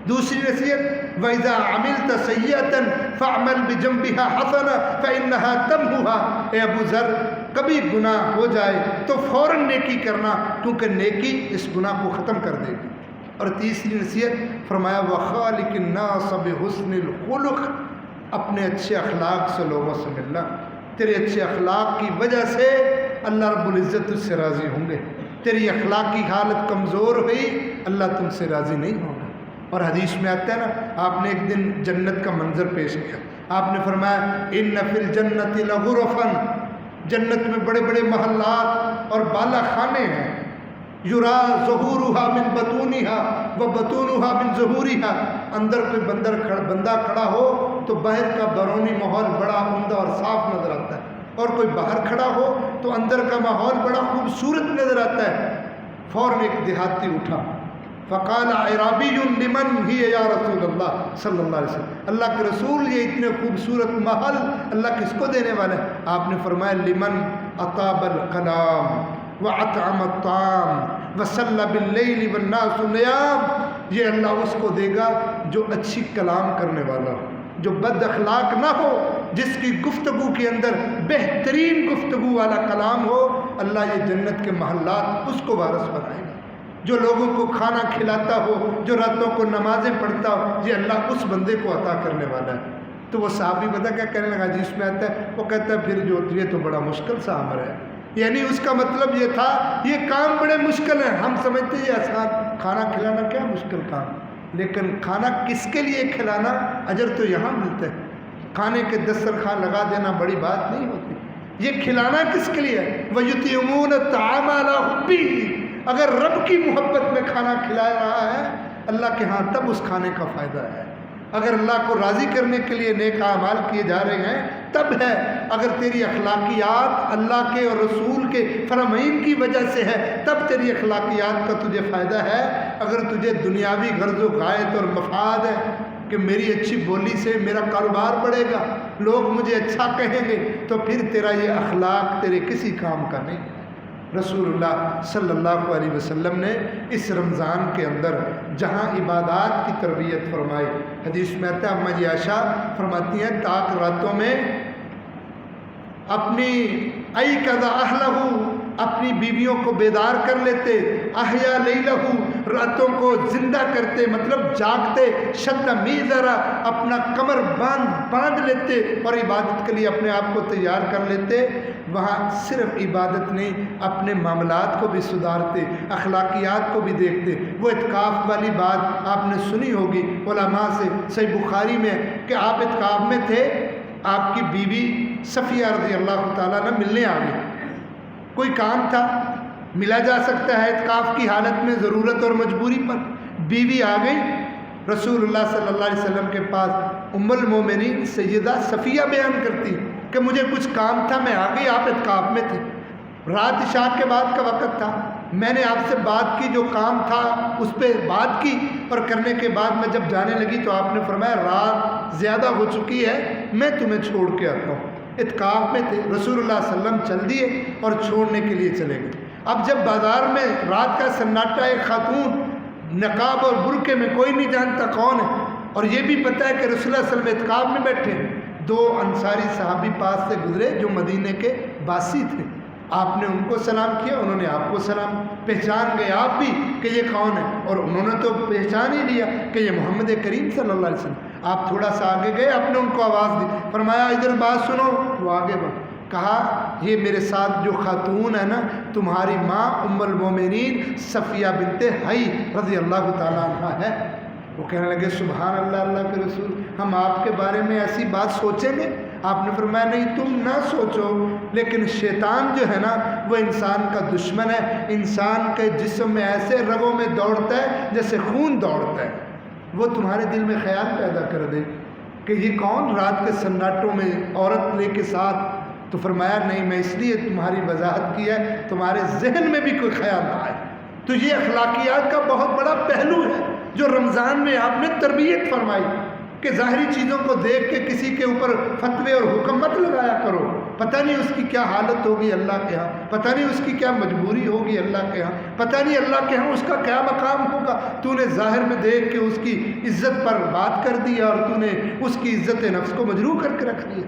دوسری نصیحت وَإِذَا عَمِلْتَ سَيِّئَةً فَاعْمَلْ بِجَنبِهَا حَسَنَةً فَإِنَّهَا تَمْحُهَا، اے ابو ذر کبھی گناہ ہو جائے تو فوراً نیکی کرنا کیونکہ نیکی اس گناہ کو ختم کر دے گی۔ اور تیسری نصیحت فرمایا وَخَالِقِ النَّاسَ بِحُسْنِ الْخُلُقِ، اپنے اچھے اخلاق سے لوگوں سے ملنا، تیرے اچھے اخلاق کی وجہ سے اللہ رب العزت اس سے راضی ہوں گے۔ تیری اخلاقی حالت کمزور ہوئی، اللہ تم سے راضی نہیں ہوگا۔ اور حدیث میں آتا ہے نا، آپ نے ایک دن جنت کا منظر پیش کیا، آپ نے فرمایا ان فی الجنت لغرفا، جنت میں بڑے بڑے محلات اور بالا خانے ہیں، یرا ظہورها من بطونها و بطونها من ظہورها، اندر کوئی بندہ کھڑا ہو تو باہر کا بیرونی ماحول بڑا عمدہ اور صاف نظر آتا ہے، اور کوئی باہر کھڑا ہو تو اندر کا ماحول بڑا خوبصورت نظر آتا ہے۔ فوراً ایک دیہاتی اٹھا، فقال اعرابی لمن ہی یا رسول اللہ صلی اللہ علیہ وسلم، اللہ کے رسول یہ اتنے خوبصورت محل اللہ کس کو دینے والا ہے؟ آپ نے فرمایا لمن اطاب الکلام وَأَطْعَمَ الطَّعَامَ وَصَلَّى بِاللَّيْلِ وَالنَّاسُ نِيَامٌ، یہ اللہ اس کو دے گا جو اچھی کلام کرنے والا ہو، جو بد اخلاق نہ ہو، جس کی گفتگو کے اندر بہترین گفتگو والا کلام ہو، اللہ یہ جنت کے محلات اس کو وارث بنائے گا۔ جو لوگوں کو کھانا کھلاتا ہو، جو راتوں کو نمازیں پڑھتا ہو، یہ اللہ اس بندے کو عطا کرنے والا ہے۔ تو وہ صحابی پتہ کیا کہنے لگا، جس میں آتا ہے وہ کہتا ہے پھر جو یہ تو بڑا مشکل سا امر ہے، یعنی اس کا مطلب یہ تھا یہ کام بڑے مشکل ہیں۔ ہم سمجھتے ہیں یہ آسان، کھانا کھلانا کیا مشکل کام، لیکن کھانا کس کے لیے کھلانا، اجر تو یہاں ملتا ہے۔ کھانے کے دسترخوان لگا دینا بڑی بات نہیں ہوتی، یہ کھلانا کس کے لیے ہے؟ وَيُطْعِمُونَ الطَّعَامَ عَلَىٰ حُبِّهِ، اگر رب کی محبت میں کھانا کھلا رہا ہے اللہ کے ہاں تب اس کھانے کا فائدہ ہے۔ اگر اللہ کو راضی کرنے کے لیے نیک اعمال کیے جا رہے ہیں تب ہے، اگر تیری اخلاقیات اللہ کے اور رسول کے فرامین کی وجہ سے ہے تب تیری اخلاقیات کا تجھے فائدہ ہے۔ اگر تجھے دنیاوی غرض و غایت اور مفاد ہے کہ میری اچھی بولی سے میرا کاروبار بڑھے گا، لوگ مجھے اچھا کہیں گے، تو پھر تیرا یہ اخلاق تیرے کسی کام کا نہیں ہے۔ رسول اللہ صلی اللہ علیہ وسلم نے اس رمضان کے اندر جہاں عبادات کی تربیت فرمائی، حدیث میں آتا ہے اماں عائشہ فرماتی ہیں تاک راتوں میں اپنی ایقظ اہلہ، اپنی بیویوں کو بیدار کر لیتے، احیا لیلہ، راتوں کو زندہ کرتے، مطلب جاگتے، شد میزرا، اپنا کمر باندھ لیتے اور عبادت کے لیے اپنے آپ کو تیار کر لیتے۔ وہاں صرف عبادت نہیں، اپنے معاملات کو بھی سدھارتے، اخلاقیات کو بھی دیکھتے۔ وہ اعتکاف والی بات آپ نے سنی ہوگی علماء سے، صحیح بخاری میں، کہ آپ اعتکاف میں تھے، آپ کی بیوی صفیہ رضی اللہ تعالیٰ نے ملنے آ گئی، کوئی کام تھا، ملا جا سکتا ہے اعتکاف کی حالت میں ضرورت اور مجبوری پر، بیوی آ گئی رسول اللہ صلی اللہ علیہ وسلم کے پاس۔ ام المومنین سیدہ صفیہ بیان کرتی کہ مجھے کچھ کام تھا، میں آ گئی، آپ اعتکاف میں تھے، رات عشاء کے بعد کا وقت تھا، میں نے آپ سے بات کی، جو کام تھا اس پہ بات کی، اور کرنے کے بعد میں جب جانے لگی تو آپ نے فرمایا رات زیادہ ہو چکی ہے، میں تمہیں چھوڑ کے آتا ہوں۔ اعتکاف میں تھے، رسول اللہ صلی اللہ علیہ وسلم چل دیے اور چھوڑنے کے لیے چلے گئے۔ اب جب بازار میں رات کا سناٹا، ایک خاتون نقاب اور برقعے میں، کوئی نہیں جانتا کون ہے، اور یہ بھی پتہ ہے کہ رسول اللہ صلی اللہ علیہ وسلم اعتکاف میں بیٹھے، دو انصاری صحابی پاس سے گزرے جو مدینے کے باسی تھے، آپ نے ان کو سلام کیا، انہوں نے آپ کو سلام، پہچان گئے آپ بھی کہ یہ کون ہے، اور انہوں نے تو پہچان ہی لیا کہ یہ محمد کریم صلی اللہ علیہ وسلم۔ آپ تھوڑا سا آگے گئے، آپ نے ان کو آواز دی، فرمایا ادھر بات سنو، وہ آگے بڑھ، کہا یہ میرے ساتھ جو خاتون ہے نا تمہاری ماں ام المومنین صفیہ بنت حی رضی اللہ تعالیٰ عنہ ہے۔ وہ کہنے لگے سبحان اللہ، اللہ کے رسول ہم آپ کے بارے میں ایسی بات سوچیں گے؟ آپ نے فرمایا نہیں تم نہ سوچو، لیکن شیطان جو ہے نا وہ انسان کا دشمن ہے، انسان کے جسم میں ایسے رگوں میں دوڑتا ہے جیسے خون دوڑتا ہے، وہ تمہارے دل میں خیال پیدا کر دے کہ یہ کون رات کے سناٹوں میں عورت لے کے ساتھ، تو فرمایا نہیں میں اس لیے تمہاری وضاحت کی ہے تمہارے ذہن میں بھی کوئی خیال نہ آئے۔ تو یہ اخلاقیات کا بہت بڑا پہلو ہے جو رمضان میں آپ نے تربیت فرمائی کہ ظاہری چیزوں کو دیکھ کے کسی کے اوپر فتوے اور حکم مت لگایا کرو، پتہ نہیں اس کی کیا حالت ہوگی اللہ کے ہاں، پتہ نہیں اس کی کیا مجبوری ہوگی اللہ کے ہاں، پتہ نہیں اللہ کے ہاں اس کا کیا مقام ہوگا، تو نے ظاہر میں دیکھ کے اس کی عزت پر بات کر دی اور تو نے اس کی عزت نفس کو مجروح کر کے رکھ دیا۔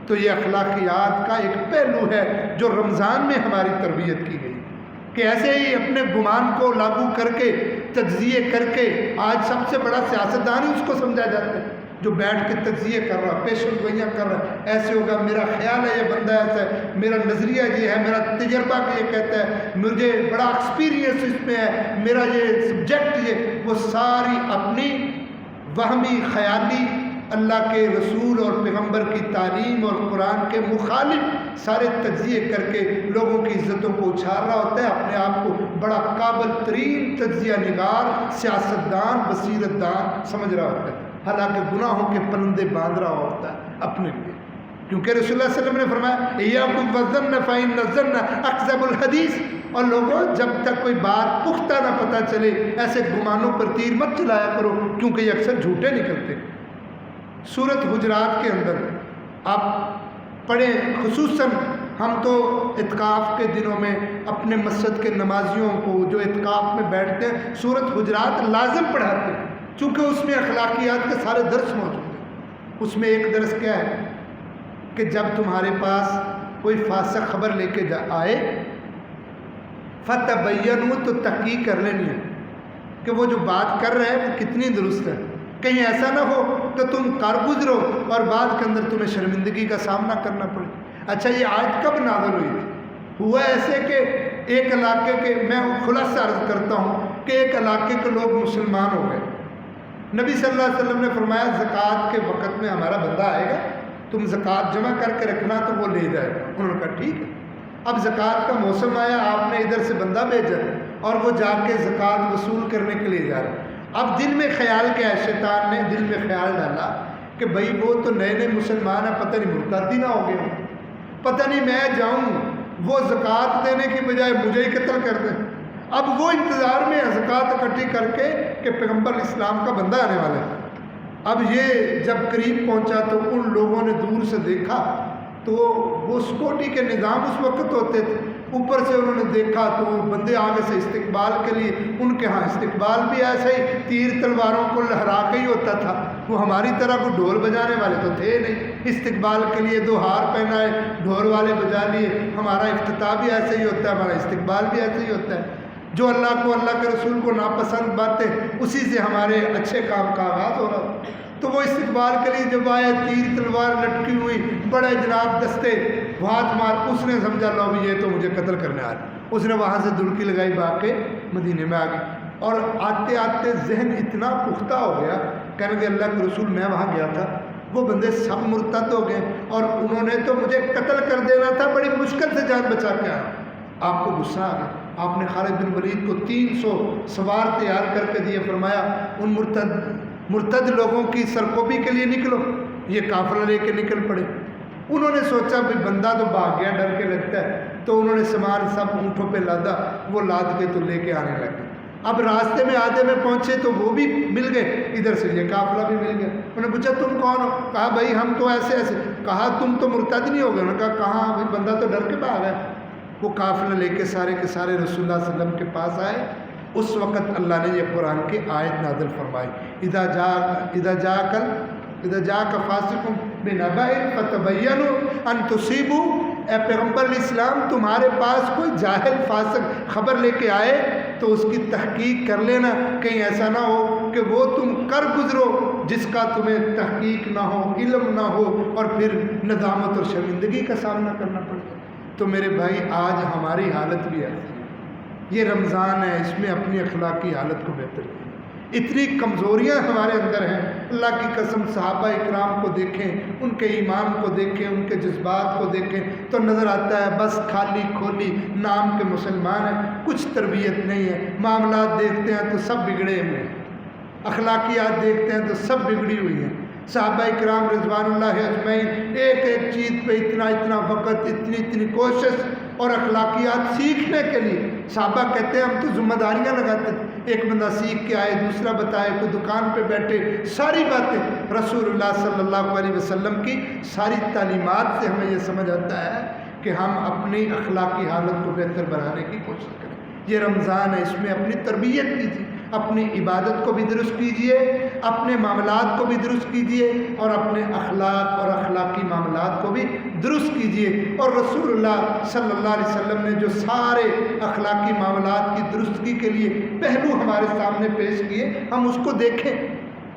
تو یہ اخلاقیات کا ایک پہلو ہے جو رمضان میں ہماری تربیت کی گئی کہ ایسے ہی اپنے گمان کو لاگو کر کے تجزیے کر کے، آج سب سے بڑا سیاستدان ہی اس کو سمجھا جاتا ہے جو بیٹھ کے تجزیے کر رہا، پیشن گوئیاں کر رہا، ایسے ہوگا، میرا خیال ہے یہ بندہ ایسا ہے، میرا نظریہ یہ ہے، میرا تجربہ یہ کہتا ہے، مجھے بڑا ایکسپیرینس اس میں ہے، میرا یہ سبجیکٹ یہ، وہ ساری اپنی وہمی خیالی اللہ کے رسول اور پیغمبر کی تعلیم اور قرآن کے مخالف سارے تجزیے کر کے لوگوں کی عزتوں کو اچھال رہا ہوتا ہے، اپنے آپ کو بڑا قابل ترین تجزیہ نگار، سیاستدان، بصیرت دان سمجھ رہا ہوتا ہے، حالانکہ گناہوں کے پرندے باندھ رہا ہوتا ہے اپنے لیے، کیونکہ رسول اللہ صلی اللہ علیہ وسلم نے فرمایا ایاکم والظن فإن الظن اکذب الحدیث، اور لوگوں جب تک کوئی بات پختہ نہ پتہ چلے ایسے گمانوں پر تیر مت چلایا کرو، کیونکہ یہ اکثر جھوٹے نکلتے۔ سورۃ حجرات کے اندر آپ پڑھیں، خصوصاً ہم تو اعتکاف کے دنوں میں اپنے مسجد کے نمازیوں کو جو اعتکاف میں بیٹھتے ہیں سورۃ حجرات لازم پڑھاتے ہیں، چونکہ اس میں اخلاقیات کے سارے درس موجود ہیں۔ اس میں ایک درس کیا ہے کہ جب تمہارے پاس کوئی فاسق خبر لے کے آئے فتبینوا، تو تحقیق کر لینی ہے کہ وہ جو بات کر رہے ہیں وہ کتنی درست ہے، کہیں ایسا نہ ہو کہ تم کر گزرو اور بعد کے اندر تمہیں شرمندگی کا سامنا کرنا پڑے۔ اچھا، یہ آیت کب نازل ہوئی تھی؟ ہوا ایسے کہ ایک علاقے کے، میں خلاصہ عرض کرتا ہوں کہ ایک علاقے کے لوگ مسلمان ہو گئے، نبی صلی اللہ علیہ وسلم نے فرمایا زکوٰۃ کے وقت میں ہمارا بندہ آئے گا، تم زکوٰۃ جمع کر کے رکھنا تو وہ لے جائے گا۔ انہوں نے کہا ٹھیک ہے۔ اب زکوٰۃ کا موسم آیا، آپ نے ادھر سے بندہ بھیجا اور وہ جا کے زکوٰۃ وصول کرنے کے لیے جا رہا ہے۔ اب دل میں خیال کیا ہے، شیطان نے دل میں خیال ڈالا کہ بھئی وہ تو نئے نئے مسلمان ہیں، پتہ نہیں مرتد ہی نہ ہو گئے ہوں، پتہ نہیں میں جاؤں وہ زکوٰۃ دینے کی بجائے مجھے ہی قتل کر دیں۔ اب وہ انتظار میں زکوٰۃ اکٹھی کر کے کہ پیغمبر اسلام کا بندہ آنے والا ہے۔ اب یہ جب قریب پہنچا تو ان لوگوں نے دور سے دیکھا تو وہ سیکورٹی کے نظام اس وقت ہوتے تھے، اوپر سے انہوں نے دیکھا تو بندے آگے سے استقبال کے لیے، ان کے ہاں استقبال بھی ایسے ہی تیر تلواروں کو لہرا کے ہی ہوتا تھا، وہ ہماری طرح کو ڈھول بجانے والے تو تھے نہیں، استقبال کے لیے دو ہار پہنائے، ڈھول والے بجا لیے۔ ہمارا افتتاح بھی ایسے ہی ہوتا ہے، ہمارا استقبال بھی ایسے ہی ہوتا ہے، جو اللہ کو، اللہ کے رسول کو ناپسند باتیں، اسی سے ہمارے اچھے کام کا آغاز ہو رہا۔ تو وہ استقبال کے لیے جب آئے، تیر تلوار لٹکی ہوئی، بڑے جناب دستے، ہاتھ مار، اس نے سمجھا لو بھی یہ تو مجھے قتل کرنے آ رہا، اس نے وہاں سے دڑکی لگائی، بھاگ کے مدینے میں آ گئی، اور آتے آتے ذہن اتنا پختہ ہو گیا، کہنے کہ اللہ کے رسول میں وہاں گیا تھا، وہ بندے سب مرتد ہو گئے اور انہوں نے تو مجھے قتل کر دینا تھا، بڑی مشکل سے جان بچا کے آیا۔ آپ کو غصہ آ گیا، آپ نے خالد بن ولید کو 300 سوار تیار کر کے دیے، فرمایا ان مرتد لوگوں کی سرکوبی کے لیے نکلو، یہ قافلہ لے کے نکل پڑے۔ انہوں نے سوچا بھی بندہ تو بھاگ گیا، ڈر کے لگتا ہے، تو انہوں نے سامان سب اونٹوں پہ لادا، وہ لاد کے تو لے کے آنے لگے۔ اب راستے میں آدھے میں پہنچے تو وہ بھی مل گئے، ادھر سے یہ قافلہ بھی مل گیا۔ انہوں نے پوچھا تم کون ہو؟ کہا بھائی ہم تو ایسے ایسے۔ کہا تم تو مرتد نہیں ہو گئے؟ انہوں نے کہا کہاں، بھائی بندہ تو ڈر کے بھاگ گیا۔ وہ قافلہ لے کے سارے کے سارے رسول اللہ صلی اللہ علیہ وسلم کے پاس آئے، اس وقت اللہ نے یہ قرآن کی آیت نازل فرمائی، اذا جاءک فاسق بنبأ فتبینوا ان تصیبوا، اے پیغمبر اسلام تمہارے پاس کوئی جاہل فاسق خبر لے کے آئے تو اس کی تحقیق کر لینا، کہیں ایسا نہ ہو کہ وہ تم کر گزرو جس کا تمہیں تحقیق نہ ہو، علم نہ ہو، اور پھر ندامت اور شرمندگی کا سامنا کرنا پڑے۔ تو میرے بھائی آج ہماری حالت بھی ایسی ہے، یہ رمضان ہے، اس میں اپنی اخلاقی حالت کو بہتر کریں۔ اتنی کمزوریاں ہمارے اندر ہیں، اللہ کی قسم صحابہ اکرام کو دیکھیں، ان کے ایمان کو دیکھیں، ان کے جذبات کو دیکھیں تو نظر آتا ہے بس خالی کھولی نام کے مسلمان ہیں، کچھ تربیت نہیں ہے۔ معاملات دیکھتے ہیں تو سب بگڑے ہوئے ہیں، اخلاقیات دیکھتے ہیں تو سب بگڑی ہوئی ہیں۔ صحابہ اکرام رضوان اللہ اجمعین ایک ایک چیز پہ اتنا وقت، اتنی کوشش اور اخلاقیات سیکھنے کے لیے، صحابہ کہتے ہیں ہم تو ذمہ داریاں لگاتے تھے، ایک بندہ سیکھ کے آئے، دوسرا بتائے، کوئی دکان پہ بیٹھے، ساری باتیں رسول اللہ صلی اللہ علیہ وسلم کی ساری تعلیمات سے ہمیں یہ سمجھ آتا ہے کہ ہم اپنی اخلاقی حالت کو بہتر بنانے کی کوشش کریں۔ یہ رمضان ہے، اس میں اپنی تربیت کیجیے، اپنی عبادت کو بھی درست کیجیے، اپنے معاملات کو بھی درست کیجیے، اور اپنے اخلاق اور اخلاقی معاملات کو بھی درست کیجیے۔ اور رسول اللہ صلی اللہ علیہ وسلم نے جو سارے اخلاقی معاملات کی درستگی کے لیے پہلو ہمارے سامنے پیش کیے، ہم اس کو دیکھیں،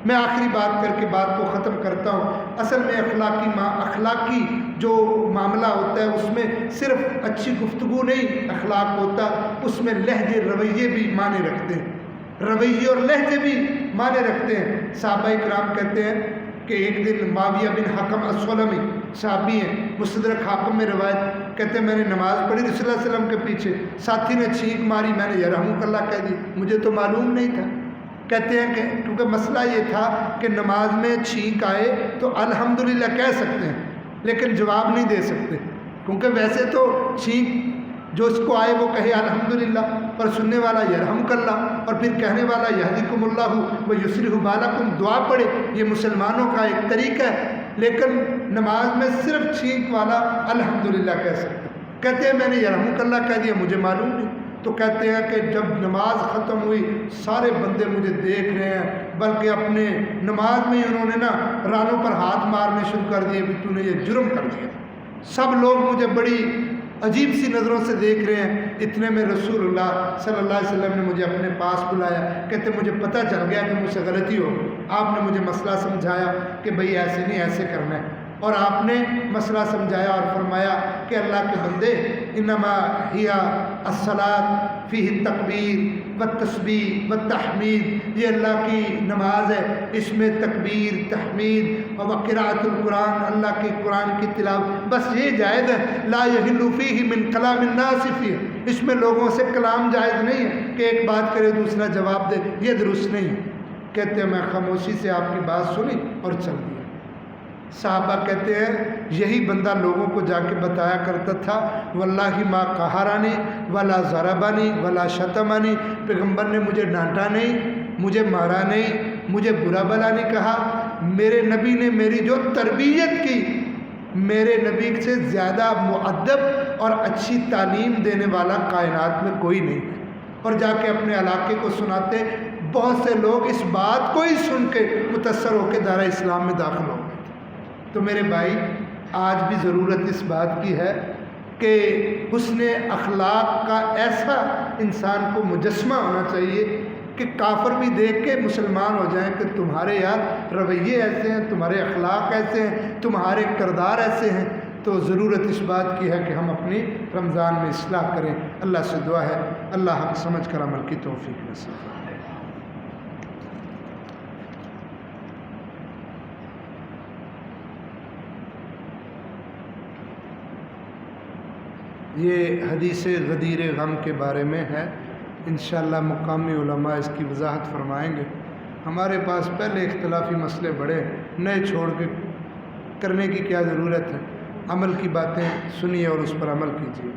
میں آخری بات کر کے بات کو ختم کرتا ہوں. اصل میں اخلاقی جو معاملہ ہوتا ہے اس میں صرف اچھی گفتگو نہیں اخلاق ہوتا، اس میں لہجے رویے بھی معنی رکھتے ہیں، رویے اور لہجے بھی معنی رکھتے ہیں. صحابہ کرام کہتے ہیں کہ ایک دن معاویہ بن حکم السلمی صحابی ہیں، مستدرک حاکم میں روایت، کہتے ہیں میں نے نماز پڑھی رسول اللہ علیہ وسلم کے پیچھے، ساتھی نے چھینک ماری، میں نے یرحمک اللہ کہہ دی، مجھے تو معلوم نہیں تھا. کہتے ہیں کہ کیونکہ مسئلہ یہ تھا کہ نماز میں چھینک آئے تو الحمدللہ کہہ سکتے ہیں لیکن جواب نہیں دے سکتے، کیونکہ ویسے تو چھینک جو اس کو آئے وہ کہے الحمدللہ، پر سننے والا یرحمک اللہ، اور پھر کہنے والا یہدیکم اللہ و یصلح بالکم، دعا پڑھے. یہ مسلمانوں کا ایک طریقہ ہے، لیکن نماز میں صرف چھینک والا الحمدللہ کہہ سکتے. کہتے ہیں میں نے یرحمک اللہ کہہ دیا، مجھے معلوم نہیں. تو کہتے ہیں کہ جب نماز ختم ہوئی سارے بندے مجھے دیکھ رہے ہیں، بلکہ اپنے نماز میں ہی انہوں نے رانوں پر ہاتھ مارنے شروع کر دیے، بھی تو نے یہ جرم کر دیا. سب لوگ مجھے بڑی عجیب سی نظروں سے دیکھ رہے ہیں. اتنے میں رسول اللہ صلی اللہ علیہ وسلم نے مجھے اپنے پاس بلایا. کہتے مجھے پتہ چل گیا کہ مجھ سے غلطی ہو گئی. آپ نے مجھے مسئلہ سمجھایا کہ بھئی ایسے نہیں، ایسے کرنا ہے، اور آپ نے مسئلہ سمجھایا اور فرمایا کہ اللہ کے بندے انما ہی الصلاۃ فیہ التکبیر والتسبیح والتحمید، یہ اللہ کی نماز ہے، اس میں تکبیر، تحمید اور قراءۃ القرآن، اللہ کے قرآن کی تلاوت، بس یہ جائز ہے. لا یحل فیہ من کلام الناس فیہ، اس میں لوگوں سے کلام جائز نہیں ہے کہ ایک بات کرے دوسرا جواب دے، یہ درست نہیں ہے. کہتے ہیں میں خاموشی سے آپ کی بات سنی اور چل دیا. صحابہ کہتے ہیں یہی بندہ لوگوں کو جا کے بتایا کرتا تھا واللہ ما قہرانی ولا ضربانی ولا شتمانی، پیغمبر نے مجھے ڈانٹا نہیں، مجھے مارا نہیں، مجھے برا بلا نہیں کہا. میرے نبی نے میری جو تربیت کی، میرے نبی سے زیادہ مؤدب اور اچھی تعلیم دینے والا کائنات میں کوئی نہیں. اور جا کے اپنے علاقے کو سناتے، بہت سے لوگ اس بات کو ہی سن کے متاثر ہو کے دائرہ اسلام میں داخل ہو گئے. تو میرے بھائی آج بھی ضرورت اس بات کی ہے کہ حسن اخلاق کا ایسا انسان کو مجسمہ ہونا چاہیے کہ کافر بھی دیکھ کے مسلمان ہو جائیں کہ تمہارے یار رویے ایسے ہیں، تمہارے اخلاق ایسے ہیں، تمہارے کردار ایسے ہیں. تو ضرورت اس بات کی ہے کہ ہم اپنی رمضان میں اصلاح کریں. اللہ سے دعا ہے اللہ حق سمجھ کر عمل کی توفیق نصیب فرمائے. یہ حدیث غدیر غم کے بارے میں ہے، انشاءاللہ مقامی علماء اس کی وضاحت فرمائیں گے. ہمارے پاس پہلے اختلافی مسئلے بڑے، نئے چھوڑ کے کرنے کی کیا ضرورت ہے. عمل کی باتیں سنیے اور اس پر عمل کیجیے.